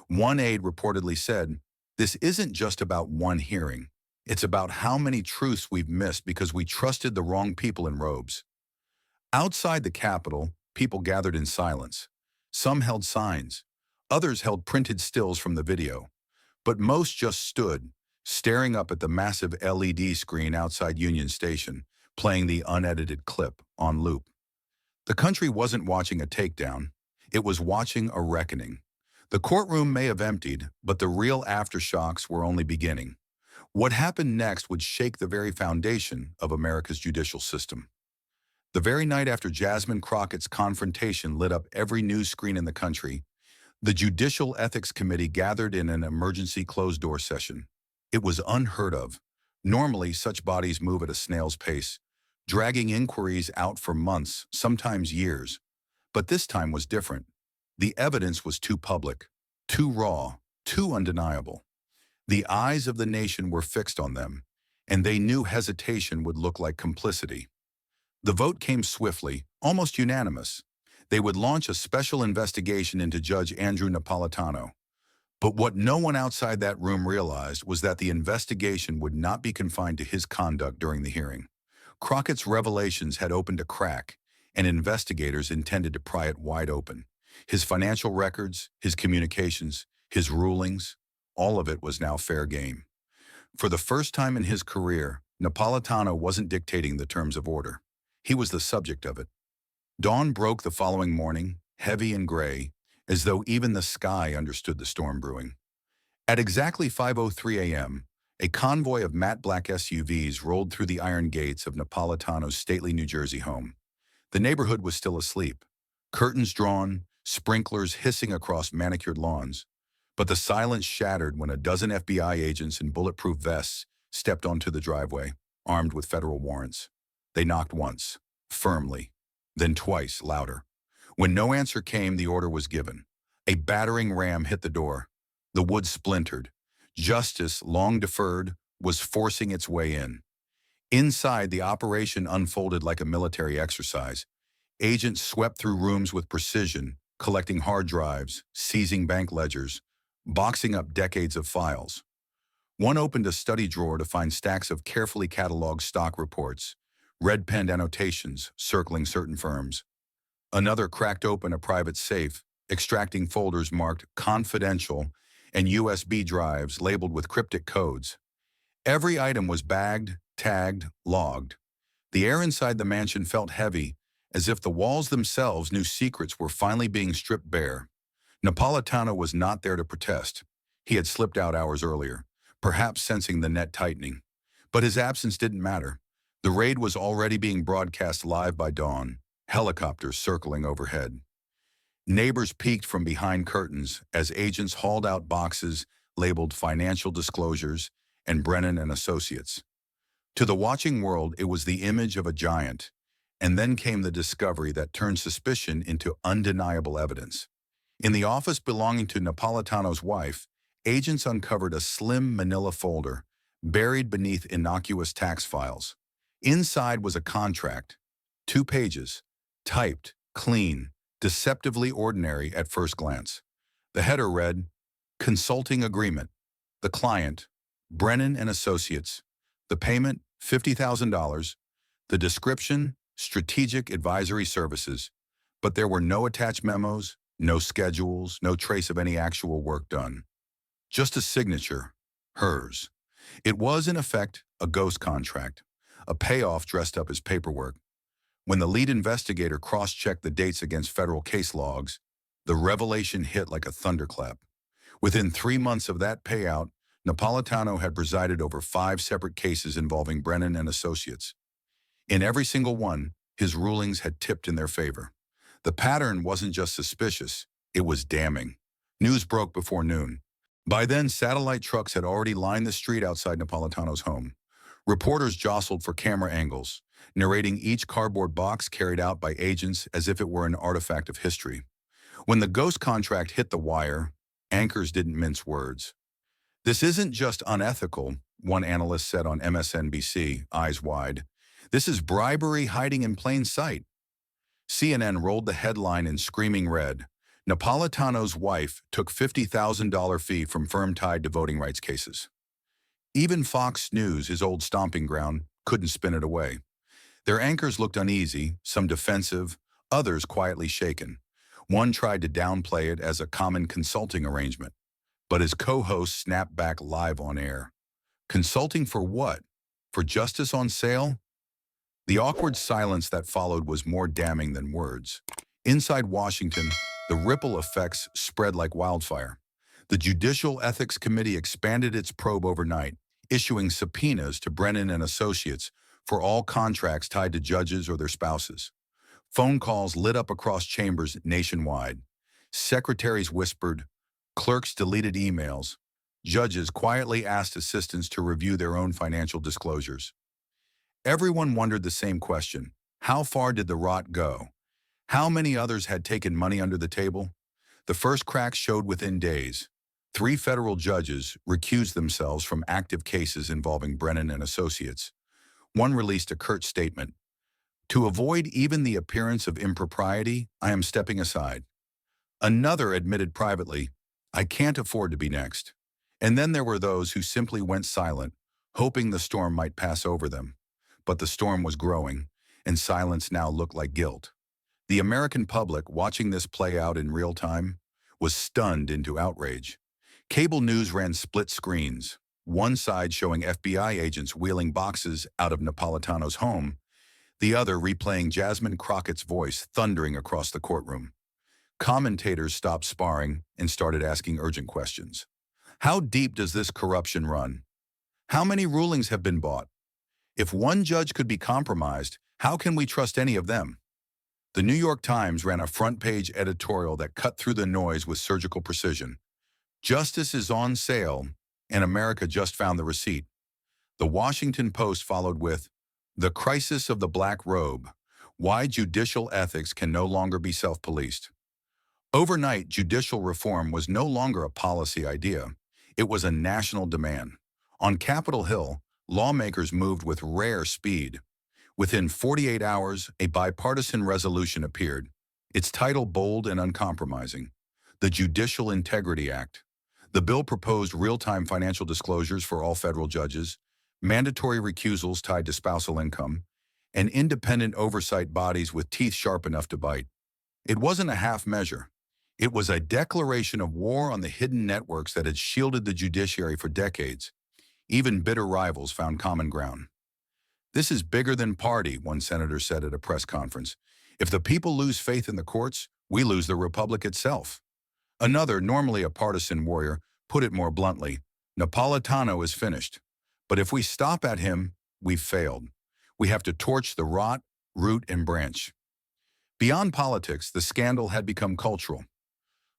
One aide reportedly said, "This isn't just about one hearing. It's about how many truths we've missed because we trusted the wrong people in robes." Outside the Capitol, people gathered in silence. Some held signs. Others held printed stills from the video. But most just stood, staring up at the massive LED screen outside Union Station, playing the unedited clip on loop. The country wasn't watching a takedown. It was watching a reckoning. The courtroom may have emptied, but the real aftershocks were only beginning. What happened next would shake the very foundation of America's judicial system. The very night after Jasmine Crockett's confrontation lit up every news screen in the country, the Judicial Ethics Committee gathered in an emergency closed-door session. It was unheard of. Normally, such bodies move at a snail's pace, dragging inquiries out for months, sometimes years. But this time was different. The evidence was too public, too raw, too undeniable. The eyes of the nation were fixed on them, and they knew hesitation would look like complicity. The vote came swiftly, almost unanimous. They would launch a special investigation into Judge Andrew Napolitano. But what no one outside that room realized was that the investigation would not be confined to his conduct during the hearing. Crockett's revelations had opened a crack, and investigators intended to pry it wide open. His financial records, his communications, his rulings, all of it was now fair game. For the first time in his career, Napolitano wasn't dictating the terms of order. He was the subject of it. Dawn broke the following morning, heavy and gray, as though even the sky understood the storm brewing. At exactly 5:03 a.m., a convoy of matte black SUVs rolled through the iron gates of Napolitano's stately New Jersey home. The neighborhood was still asleep, curtains drawn, sprinklers hissing across manicured lawns. But the silence shattered when a dozen FBI agents in bulletproof vests stepped onto the driveway, armed with federal warrants. They knocked once, firmly, then twice, louder. When no answer came, the order was given. A battering ram hit the door. The wood splintered. Justice, long deferred, was forcing its way in. Inside, the operation unfolded like a military exercise. Agents swept through rooms with precision, collecting hard drives, seizing bank ledgers, boxing up decades of files. One opened a study drawer to find stacks of carefully cataloged stock reports, red-penned annotations circling certain firms. Another cracked open a private safe, extracting folders marked confidential and USB drives labeled with cryptic codes. Every item was bagged, tagged, logged. The air inside the mansion felt heavy, as if the walls themselves knew secrets were finally being stripped bare. Napolitano was not there to protest. He had slipped out hours earlier, perhaps sensing the net tightening. But his absence didn't matter. The raid was already being broadcast live by dawn, helicopters circling overhead. Neighbors peeked from behind curtains as agents hauled out boxes labeled financial disclosures and Brennan and Associates. To the watching world, it was the image of a giant, and then came the discovery that turned suspicion into undeniable evidence. In the office belonging to Napolitano's wife, agents uncovered a slim manila folder buried beneath innocuous tax files. Inside was a contract, 2 pages, typed, clean, deceptively ordinary at first glance. The header read, "Consulting Agreement. The client, Brennan and Associates. The payment, $50,000. The description, Strategic Advisory Services." But there were no attached memos, no schedules, no trace of any actual work done. Just a signature, hers. It was, in effect, a ghost contract, a payoff dressed up as paperwork. When the lead investigator cross-checked the dates against federal case logs, The revelation hit like a thunderclap. Within 3 months of that payout, Napolitano had presided over 5 separate cases involving Brennan and associates. In every single one, his rulings had tipped in their favor. The pattern wasn't just suspicious, it was damning. News broke before noon. By then, satellite trucks had already lined the street outside Napolitano's home. Reporters jostled for camera angles, narrating each cardboard box carried out by agents as if it were an artifact of history. When the ghost contract hit the wire, anchors didn't mince words. "This isn't just unethical," one analyst said on MSNBC, eyes wide. "This is bribery hiding in plain sight." CNN rolled the headline in screaming red. Napolitano's wife took $50,000 fee from firm tied to voting rights cases. Even Fox News, his old stomping ground, couldn't spin it away. Their anchors looked uneasy, some defensive, others quietly shaken. One tried to downplay it as a common consulting arrangement, but his co-host snapped back live on air. Consulting for what? For justice on sale? The awkward silence that followed was more damning than words. Inside Washington, the ripple effects spread like wildfire. The Judicial Ethics Committee expanded its probe overnight, issuing subpoenas to Brennan and associates for all contracts tied to judges or their spouses. Phone calls lit up across chambers nationwide. Secretaries whispered, clerks deleted emails, judges quietly asked assistants to review their own financial disclosures. Everyone wondered the same question: how far did the rot go? How many others had taken money under the table? The first cracks showed within days. 3 federal judges recused themselves from active cases involving Brennan and associates. One released a curt statement: "To avoid even the appearance of impropriety, I am stepping aside." Another admitted privately, "I can't afford to be next." And then there were those who simply went silent, hoping the storm might pass over them. But the storm was growing, and silence now looked like guilt. The American public, watching this play out in real time, was stunned into outrage. Cable news ran split screens, one side showing FBI agents wheeling boxes out of Napolitano's home, the other replaying Jasmine Crockett's voice thundering across the courtroom. Commentators stopped sparring and started asking urgent questions. How deep does this corruption run? How many rulings have been bought? If one judge could be compromised, how can we trust any of them? The New York Times ran a front-page editorial that cut through the noise with surgical precision. Justice is on sale, and America just found the receipt. The Washington Post followed with, "The crisis of the black robe: why judicial ethics can no longer be self-policed." Overnight, judicial reform was no longer a policy idea. It was a national demand. On Capitol Hill, lawmakers moved with rare speed. Within 48 hours, a bipartisan resolution appeared, its title bold and uncompromising: the Judicial Integrity Act. The bill proposed real-time financial disclosures for all federal judges, mandatory recusals tied to spousal income, and independent oversight bodies with teeth sharp enough to bite. It wasn't a half measure. It was a declaration of war on the hidden networks that had shielded the judiciary for decades. Even bitter rivals found common ground. "This is bigger than party," one senator said at a press conference. "If the people lose faith in the courts, we lose the republic itself." Another, normally a partisan warrior, put it more bluntly: "Napolitano is finished. But if we stop at him, we've failed. We have to torch the rot, root, and branch." Beyond politics, the scandal had become cultural.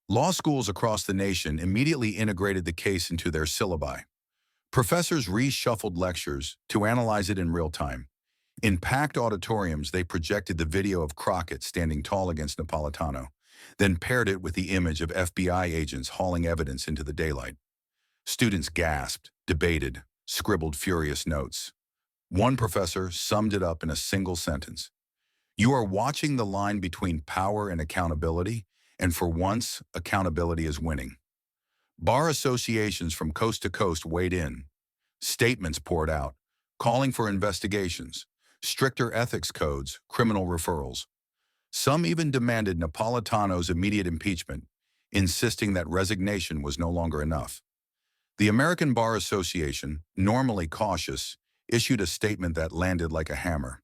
Law schools across the nation immediately integrated the case into their syllabi. Professors reshuffled lectures to analyze it in real time. In packed auditoriums, they projected the video of Crockett standing tall against Napolitano, then paired it with the image of FBI agents hauling evidence into the daylight. Students gasped, debated, scribbled furious notes. One professor summed it up in a single sentence: "You are watching the line between power and accountability, and for once, accountability is winning." Bar associations from coast to coast weighed in. Statements poured out, calling for investigations, stricter ethics codes, criminal referrals. Some even demanded Napolitano's immediate impeachment, insisting that resignation was no longer enough. The American Bar Association, normally cautious, issued a statement that landed like a hammer.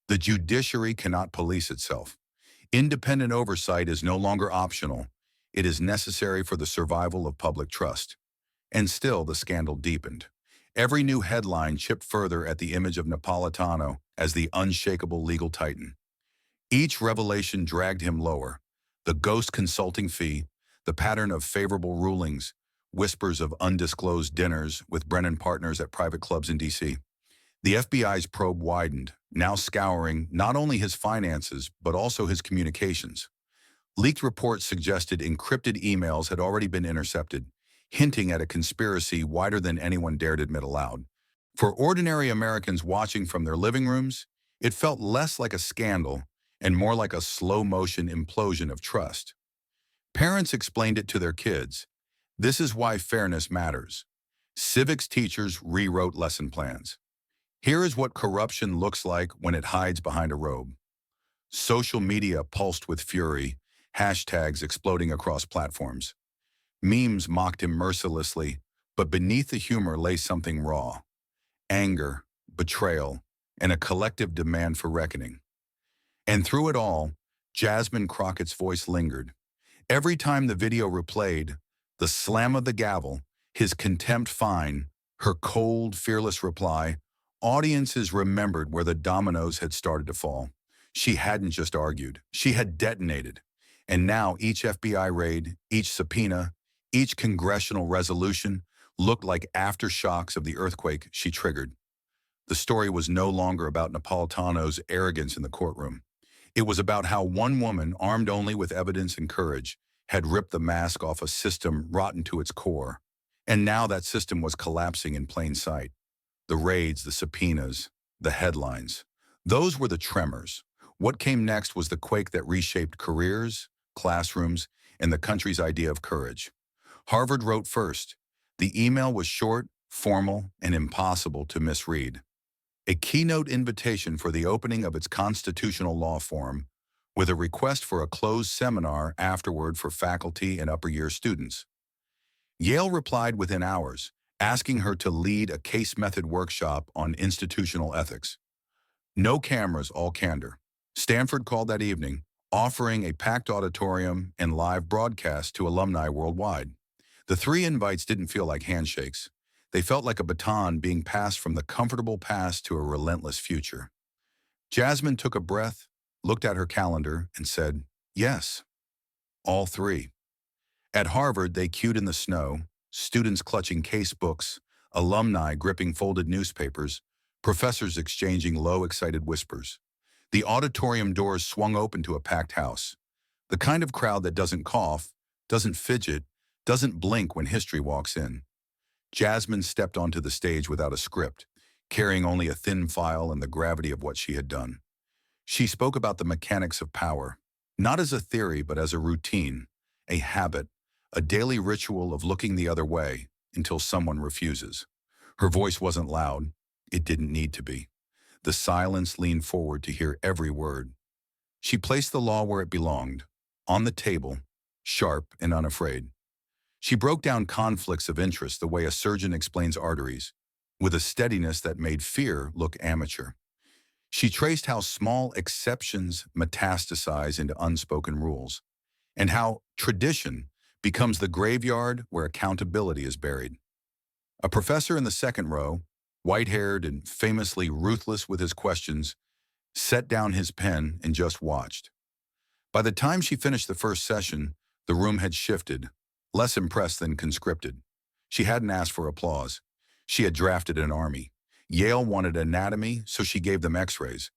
"The judiciary cannot police itself. Independent oversight is no longer optional. It is necessary for the survival of public trust. And still the scandal deepened. Every new headline chipped further at the image of Napolitano as the unshakable legal titan. Each revelation dragged him lower. The ghost consulting fee, the pattern of favorable rulings, whispers of undisclosed dinners with Brennan partners at private clubs in D.C. The FBI's probe widened, now scouring not only his finances, but also his communications. Leaked reports suggested encrypted emails had already been intercepted, hinting at a conspiracy wider than anyone dared admit aloud. For ordinary Americans watching from their living rooms, it felt less like a scandal and more like a slow-motion implosion of trust. Parents explained it to their kids. This is why fairness matters. Civics teachers rewrote lesson plans. Here is what corruption looks like when it hides behind a robe. Social media pulsed with fury, hashtags exploding across platforms. Memes mocked him mercilessly, but beneath the humor lay something raw. Anger, betrayal, and a collective demand for reckoning. And through it all, Jasmine Crockett's voice lingered. Every time the video replayed, the slam of the gavel, his contempt fine, her cold, fearless reply, audiences remembered where the dominoes had started to fall. She hadn't just argued, she had detonated. And now each FBI raid, each subpoena, each congressional resolution looked like aftershocks of the earthquake she triggered. The story was no longer about Napolitano's arrogance in the courtroom. It was about how one woman, armed only with evidence and courage, had ripped the mask off a system rotten to its core. And now that system was collapsing in plain sight. The raids, the subpoenas, the headlines. Those were the tremors. What came next was the quake that reshaped careers, classrooms, and the country's idea of courage. Harvard wrote first. The email was short, formal, and impossible to misread. A keynote invitation for the opening of its constitutional law forum, with a request for a closed seminar afterward for faculty and upper-year students. Yale replied within hours, asking her to lead a case method workshop on institutional ethics. No cameras, all candor. Stanford called that evening, offering a packed auditorium and live broadcast to alumni worldwide. The three invites didn't feel like handshakes. They felt like a baton being passed from the comfortable past to a relentless future. Jasmine took a breath, looked at her calendar, and said, yes, all three. At Harvard, they queued in the snow, students clutching case books, alumni gripping folded newspapers, professors exchanging low, excited whispers. The auditorium doors swung open to a packed house. The kind of crowd that doesn't cough, doesn't fidget, doesn't blink when history walks in. Jasmine stepped onto the stage without a script, carrying only a thin file and the gravity of what she had done. She spoke about the mechanics of power, not as a theory but as a routine, a habit, a daily ritual of looking the other way until someone refuses. Her voice wasn't loud. It didn't need to be. The silence leaned forward to hear every word. She placed the law where it belonged, on the table, sharp and unafraid. She broke down conflicts of interest the way a surgeon explains arteries, with a steadiness that made fear look amateur. She traced how small exceptions metastasize into unspoken rules, and how tradition becomes the graveyard where accountability is buried. A professor in the second row, white-haired and famously ruthless with his questions, set down his pen and just watched. By the time she finished the first session, the room had shifted, less impressed than conscripted. She hadn't asked for applause. She had drafted an army. Yale wanted anatomy, so she gave them x-rays.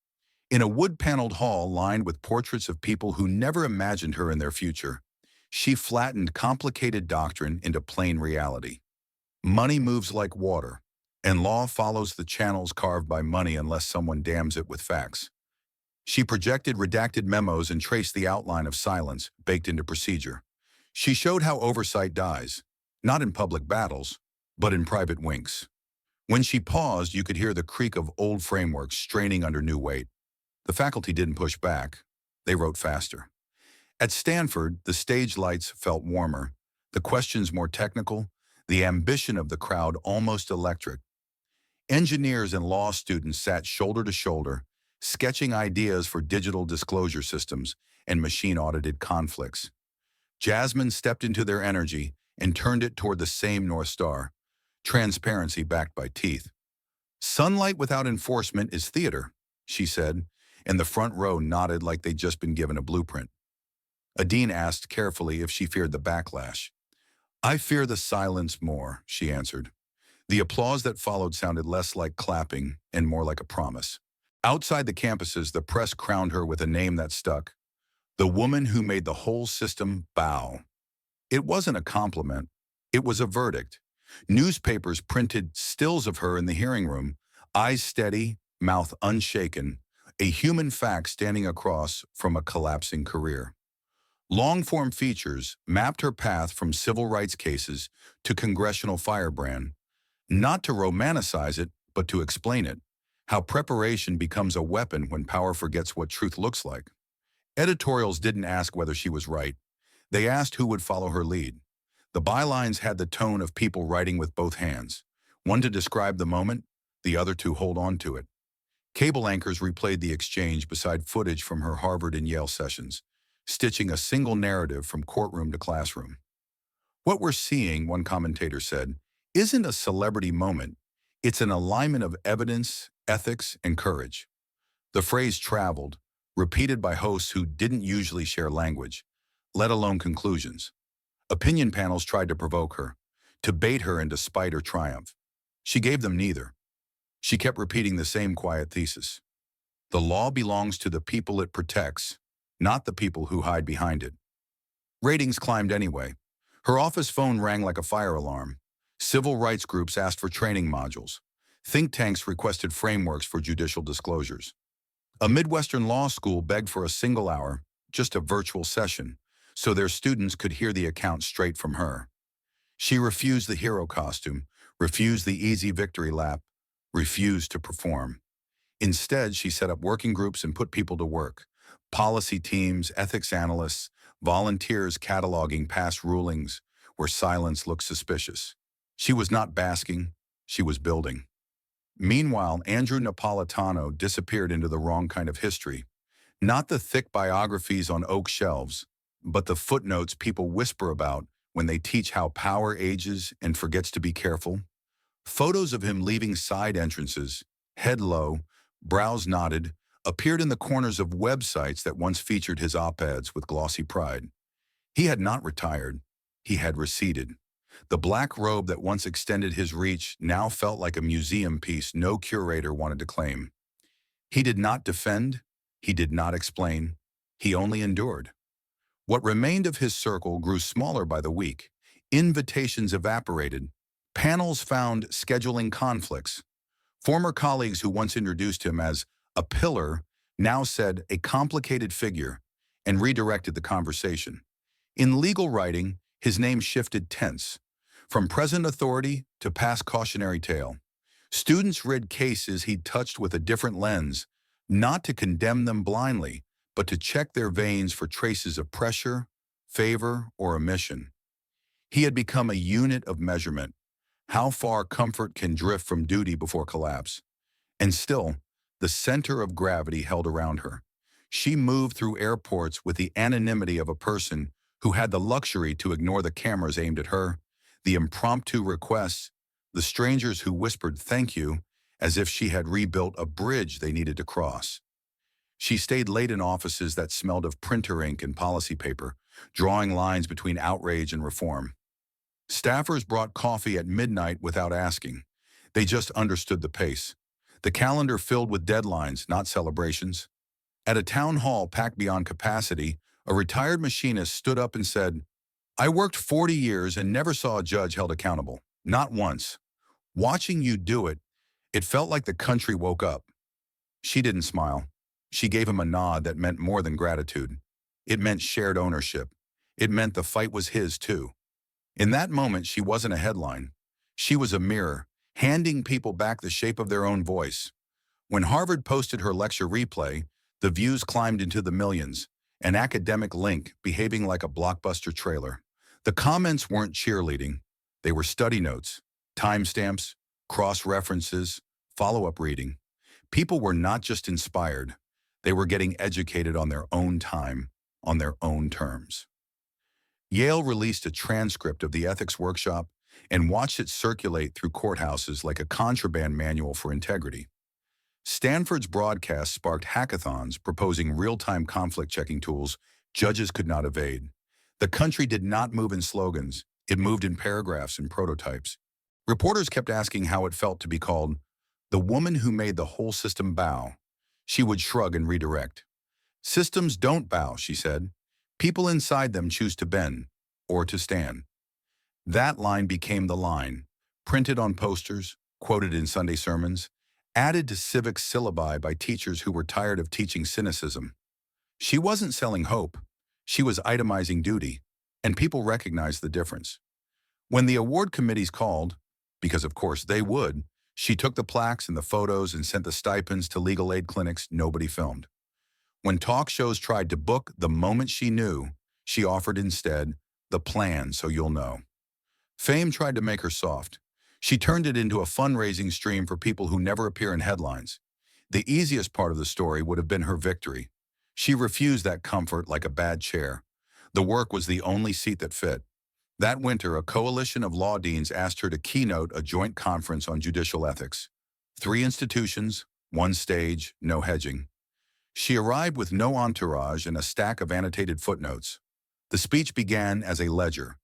In a wood-paneled hall lined with portraits of people who never imagined her in their future, she flattened complicated doctrine into plain reality. Money moves like water, and law follows the channels carved by money unless someone dams it with facts. She projected redacted memos and traced the outline of silence baked into procedure. She showed how oversight dies, not in public battles, but in private winks. When she paused, you could hear the creak of old frameworks straining under new weight. The faculty didn't push back. They wrote faster. At Stanford, the stage lights felt warmer, the questions more technical, the ambition of the crowd almost electric. Engineers and law students sat shoulder to shoulder, sketching ideas for digital disclosure systems and machine-audited conflicts. Jasmine stepped into their energy and turned it toward the same North Star, transparency backed by teeth. Sunlight without enforcement is theater, she said, and the front row nodded like they'd just been given a blueprint. Adine asked carefully if she feared the backlash. I fear the silence more, she answered. The applause that followed sounded less like clapping and more like a promise. Outside the campuses, the press crowned her with a name that stuck. The woman who made the whole system bow. It wasn't a compliment. It was a verdict. Newspapers printed stills of her in the hearing room, eyes steady, mouth unshaken, a human fact standing across from a collapsing career. Long-form features mapped her path from civil rights cases to congressional firebrand, not to romanticize it, but to explain it, how preparation becomes a weapon when power forgets what truth looks like. Editorials didn't ask whether she was right. They asked who would follow her lead. The bylines had the tone of people writing with both hands, one to describe the moment, the other to hold on to it. Cable anchors replayed the exchange beside footage from her Harvard and Yale sessions, stitching a single narrative from courtroom to classroom. What we're seeing, one commentator said, isn't a celebrity moment. It's an alignment of evidence, ethics, and courage. The phrase traveled, repeated by hosts who didn't usually share language, let alone conclusions. Opinion panels tried to provoke her, to bait her into spite or triumph. She gave them neither. She kept repeating the same quiet thesis. The law belongs to the people it protects, not the people who hide behind it. Ratings climbed anyway. Her office phone rang like a fire alarm. Civil rights groups asked for training modules. Think tanks requested frameworks for judicial disclosures. A Midwestern law school begged for a single hour, just a virtual session, so their students could hear the account straight from her. She refused the hero costume, refused the easy victory lap, refused to perform. Instead, she set up working groups and put people to work. Policy teams, ethics analysts, volunteers cataloging past rulings where silence looked suspicious. She was not basking, she was building. Meanwhile, Andrew Napolitano disappeared into the wrong kind of history. Not the thick biographies on oak shelves, but the footnotes people whisper about when they teach how power ages and forgets to be careful. Photos of him leaving side entrances, head low, brows knotted, appeared in the corners of websites that once featured his op-eds with glossy pride. He had not retired. He had receded. The black robe that once extended his reach now felt like a museum piece no curator wanted to claim. He did not defend. He did not explain. He only endured. What remained of his circle grew smaller by the week. Invitations evaporated. Panels found scheduling conflicts. Former colleagues who once introduced him as a pillar now said a complicated figure and redirected the conversation. In legal writing, his name shifted tense, from present authority to past cautionary tale. Students read cases he'd touched with a different lens, not to condemn them blindly, but to check their veins for traces of pressure, favor, or omission. He had become a unit of measurement, how far comfort can drift from duty before collapse. And still, the center of gravity held around her. She moved through airports with the anonymity of a person who had the luxury to ignore the cameras aimed at her, the impromptu requests, the strangers who whispered thank you as if she had rebuilt a bridge they needed to cross. She stayed late in offices that smelled of printer ink and policy paper, drawing lines between outrage and reform. Staffers brought coffee at midnight without asking. They just understood the pace. The calendar filled with deadlines, not celebrations. At a town hall packed beyond capacity, a retired machinist stood up and said, "I worked 40 years and never saw a judge held accountable. Not once. Watching you do it, it felt like the country woke up." She didn't smile. She gave him a nod that meant more than gratitude. It meant shared ownership. It meant the fight was his, too. In that moment, she wasn't a headline. She was a mirror, handing people back the shape of their own voice. When Harvard posted her lecture replay, the views climbed into the millions, an academic link behaving like a blockbuster trailer. The comments weren't cheerleading. They were study notes, timestamps, cross-references, follow-up reading. People were not just inspired. They were getting educated on their own time, on their own terms. Yale released a transcript of the ethics workshop and watched it circulate through courthouses like a contraband manual for integrity. Stanford's broadcast sparked hackathons proposing real-time conflict-checking tools judges could not evade. The country did not move in slogans, it moved in paragraphs and prototypes. Reporters kept asking how it felt to be called the woman who made the whole system bow. She would shrug and redirect. Systems don't bow, she said. People inside them choose to bend or to stand. That line became the line, printed on posters, quoted in Sunday sermons, added to civic syllabi by teachers who were tired of teaching cynicism. She wasn't selling hope. She was itemizing duty, and people recognized the difference. When the award committees called, because of course they would, she took the plaques and the photos and sent the stipends to legal aid clinics nobody filmed. When talk shows tried to book the moment she knew, she offered instead the plan so you'll know. Fame tried to make her soft. She turned it into a fundraising stream for people who never appear in headlines. The easiest part of the story would have been her victory. She refused that comfort like a bad chair. The work was the only seat that fit. That winter, a coalition of law deans asked her to keynote a joint conference on judicial ethics. 3 institutions, 1 stage, no hedging. She arrived with no entourage and a stack of annotated footnotes. The speech began as a ledger.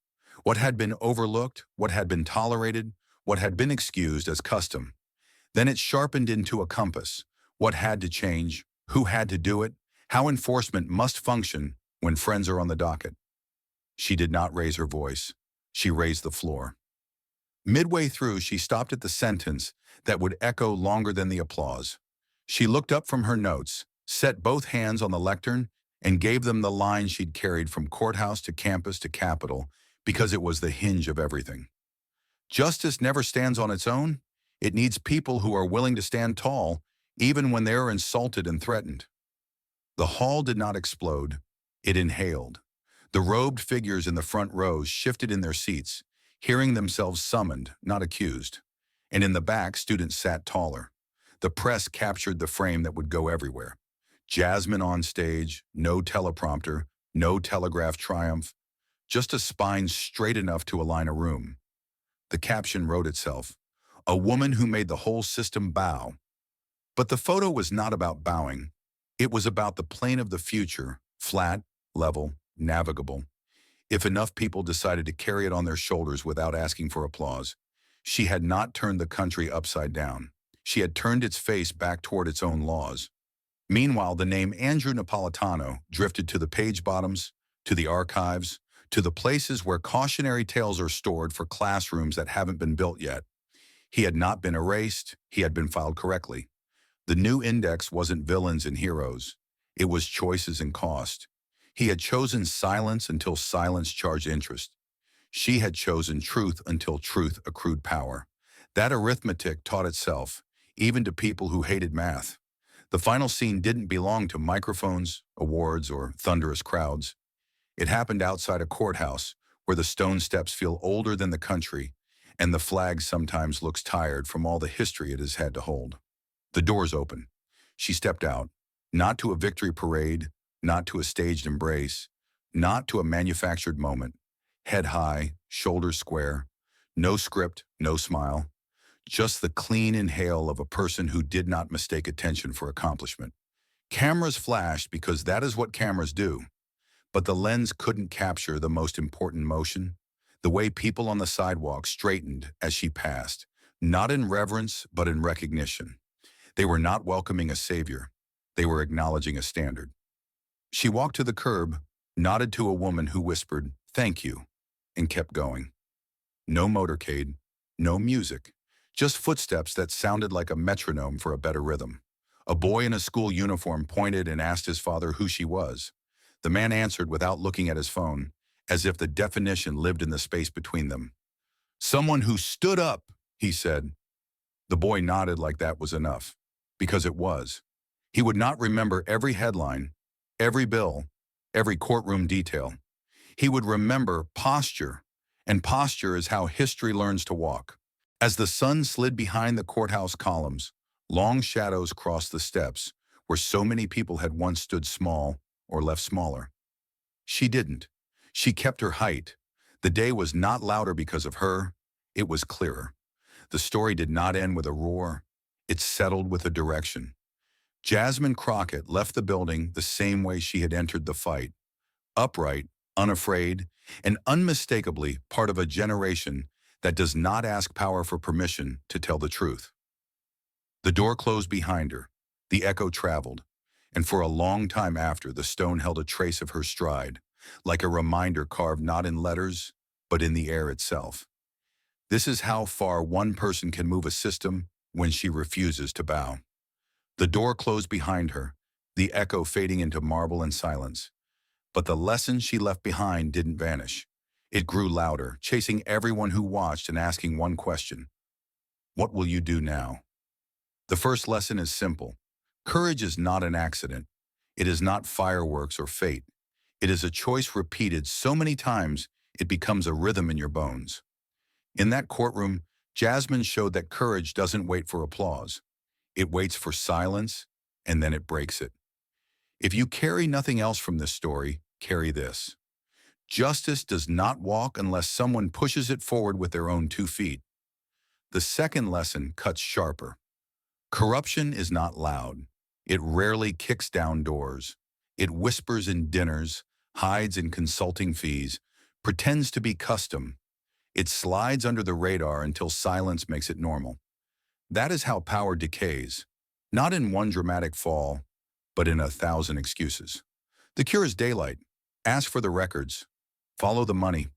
What had been overlooked, what had been tolerated, what had been excused as custom. Then it sharpened into a compass. What had to change, who had to do it, how enforcement must function when friends are on the docket. She did not raise her voice. She raised the floor. Midway through, she stopped at the sentence that would echo longer than the applause. She looked up from her notes, set both hands on the lectern, and gave them the line she'd carried from courthouse to campus to Capitol, because it was the hinge of everything. Justice never stands on its own. It needs people who are willing to stand tall, even when they are insulted and threatened. The hall did not explode. It inhaled. The robed figures in the front rows shifted in their seats, hearing themselves summoned, not accused. And in the back, students sat taller. The press captured the frame that would go everywhere. Jasmine on stage, no teleprompter, no telegraph triumph, just a spine straight enough to align a room. The caption wrote itself, a woman who made the whole system bow. But the photo was not about bowing. It was about the plane of the future, flat, level, navigable. If enough people decided to carry it on their shoulders without asking for applause, she had not turned the country upside down. She had turned its face back toward its own laws. Meanwhile, the name Andrew Napolitano drifted to the page bottoms, to the archives, to the places where cautionary tales are stored for classrooms that haven't been built yet. He had not been erased, he had been filed correctly. The new index wasn't villains and heroes. It was choices and cost. He had chosen silence until silence charged interest. She had chosen truth until truth accrued power. That arithmetic taught itself, even to people who hated math. The final scene didn't belong to microphones, awards, or thunderous crowds. It happened outside a courthouse where the stone steps feel older than the country, and the flag sometimes looks tired from all the history it has had to hold. The doors open. She stepped out, not to a victory parade, not to a staged embrace, not to a manufactured moment. Head high, shoulders square, no script, no smile, just the clean inhale of a person who did not mistake attention for accomplishment. Cameras flashed because that is what cameras do. But the lens couldn't capture the most important motion, the way people on the sidewalk straightened as she passed, not in reverence, but in recognition. They were not welcoming a savior. They were acknowledging a standard. She walked to the curb, nodded to a woman who whispered, "Thank you," and kept going. No motorcade, no music, just footsteps that sounded like a metronome for a better rhythm. A boy in a school uniform pointed and asked his father who she was. The man answered without looking at his phone, as if the definition lived in the space between them. "Someone who stood up," he said. The boy nodded like that was enough, because it was. He would not remember every headline, every bill, every courtroom detail. He would remember posture, and posture is how history learns to walk. As the sun slid behind the courthouse columns, long shadows crossed the steps, where so many people had once stood small or left smaller. She didn't. She kept her height. The day was not louder because of her. It was clearer. The story did not end with a roar. It settled with a direction. Jasmine Crockett left the building the same way she had entered the fight, upright, unafraid, and unmistakably part of a generation that does not ask power for permission to tell the truth. The door closed behind her. The echo traveled, and for a long time after, the stone held a trace of her stride, like a reminder carved not in letters, but in the air itself. This is how far one person can move a system when she refuses to bow. The door closed behind her, the echo fading into marble and silence. But the lesson she left behind didn't vanish. It grew louder, chasing everyone who watched and asking one question: what will you do now? The first lesson is simple. Courage is not an accident. It is not fireworks or fate. It is a choice repeated so many times it becomes a rhythm in your bones. In that courtroom, Jasmine showed that courage doesn't wait for applause. It waits for silence, and then it breaks it. If you carry nothing else from this story, carry this. Justice does not walk unless someone pushes it forward with their own 2 feet. The second lesson cuts sharper. Corruption is not loud. It rarely kicks down doors. It whispers in dinners, hides in consulting fees, pretends to be custom. It slides under the radar until silence makes it normal. That is how power decays, not in one dramatic fall, but in 1,000 excuses. The cure is daylight. Ask for the records. Follow the money.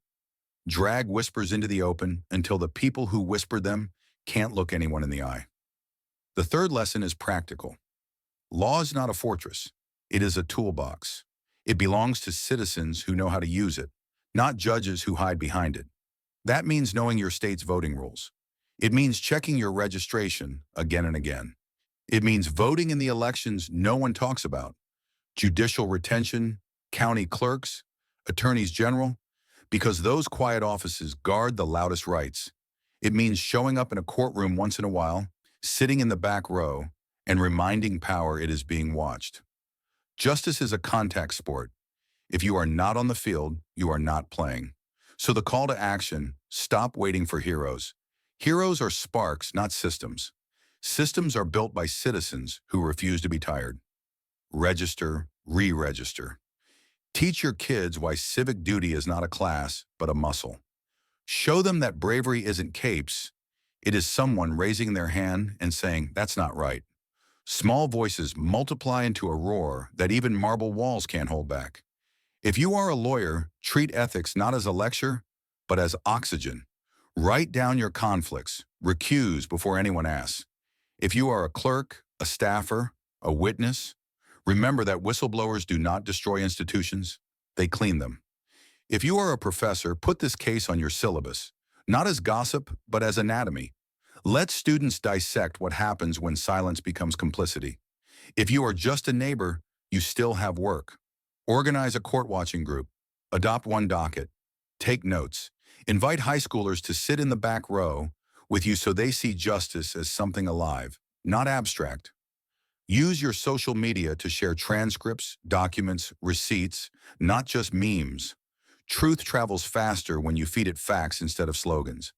Drag whispers into the open until the people who whispered them can't look anyone in the eye. The third lesson is practical. Law is not a fortress. It is a toolbox. It belongs to citizens who know how to use it, not judges who hide behind it. That means knowing your state's voting rules. It means checking your registration again and again. It means voting in the elections no one talks about. Judicial retention, county clerks, attorneys general, because those quiet offices guard the loudest rights. It means showing up in a courtroom once in a while, sitting in the back row, and reminding power it is being watched. Justice is a contact sport. If you are not on the field, you are not playing. So the call to action: stop waiting for heroes. Heroes are sparks, not systems. Systems are built by citizens who refuse to be tired. Register, re-register. Teach your kids why civic duty is not a class, but a muscle. Show them that bravery isn't capes. It is someone raising their hand and saying, "That's not right." Small voices multiply into a roar that even marble walls can't hold back. If you are a lawyer, treat ethics not as a lecture, but as oxygen. Write down your conflicts. Recuse before anyone asks. If you are a clerk, a staffer, a witness, remember that whistleblowers do not destroy institutions, they clean them. If you are a professor, put this case on your syllabus, not as gossip, but as anatomy. Let students dissect what happens when silence becomes complicity. If you are just a neighbor, you still have work. Organize a court-watching group. Adopt one docket. Take notes. Invite high schoolers to sit in the back row with you so they see justice as something alive, not abstract. Use your social media to share transcripts, documents, receipts, not just memes. Truth travels faster when you feed it facts instead of slogans.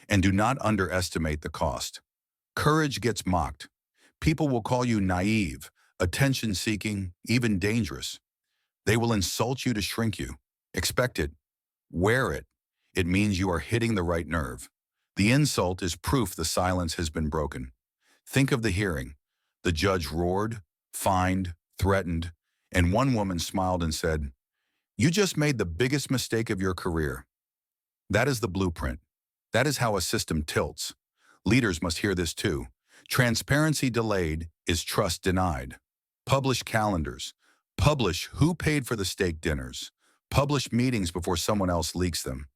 And do not underestimate the cost. Courage gets mocked. People will call you naive, attention-seeking, even dangerous. They will insult you to shrink you. Expect it. Wear it. It means you are hitting the right nerve. The insult is proof the silence has been broken. Think of the hearing. The judge roared, fined, threatened, and one woman smiled and said, "You just made the biggest mistake of your career." That is the blueprint. That is how a system tilts. Leaders must hear this too. Transparency delayed is trust denied. Publish calendars. Publish who paid for the steak dinners. Publish meetings before someone else leaks them.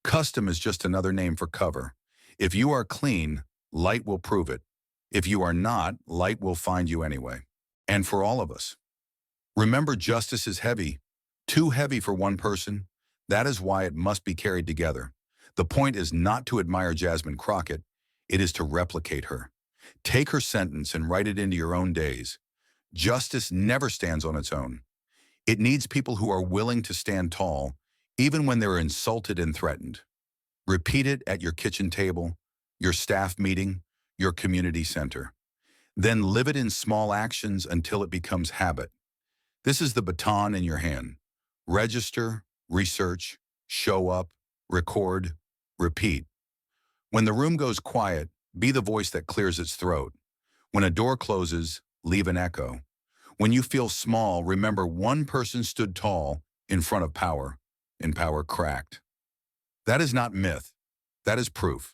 Custom is just another name for cover. If you are clean, light will prove it. If you are not, light will find you anyway. And for all of us. Remember, justice is heavy. Too heavy for one person. That is why it must be carried together. The point is not to admire Jasmine Crockett. It is to replicate her. Take her sentence and write it into your own days. Justice never stands on its own. It needs people who are willing to stand tall, even when they're insulted and threatened. Repeat it at your kitchen table, your staff meeting, your community center. Then live it in small actions until it becomes habit. This is the baton in your hand. Register, research, show up, record, repeat. When the room goes quiet, be the voice that clears its throat. When a door closes, leave an echo. When you feel small, remember one person stood tall in front of power, and power cracked. That is not myth. That is proof.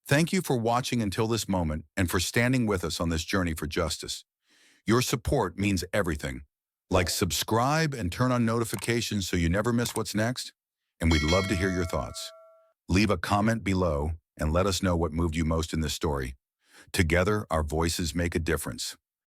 Thank you for watching until this moment and for standing with us on this journey for justice. Your support means everything. Like, subscribe and turn on notifications so you never miss what's next. And we'd love to hear your thoughts. Leave a comment below and let us know what moved you most in this story. Together, our voices make a difference.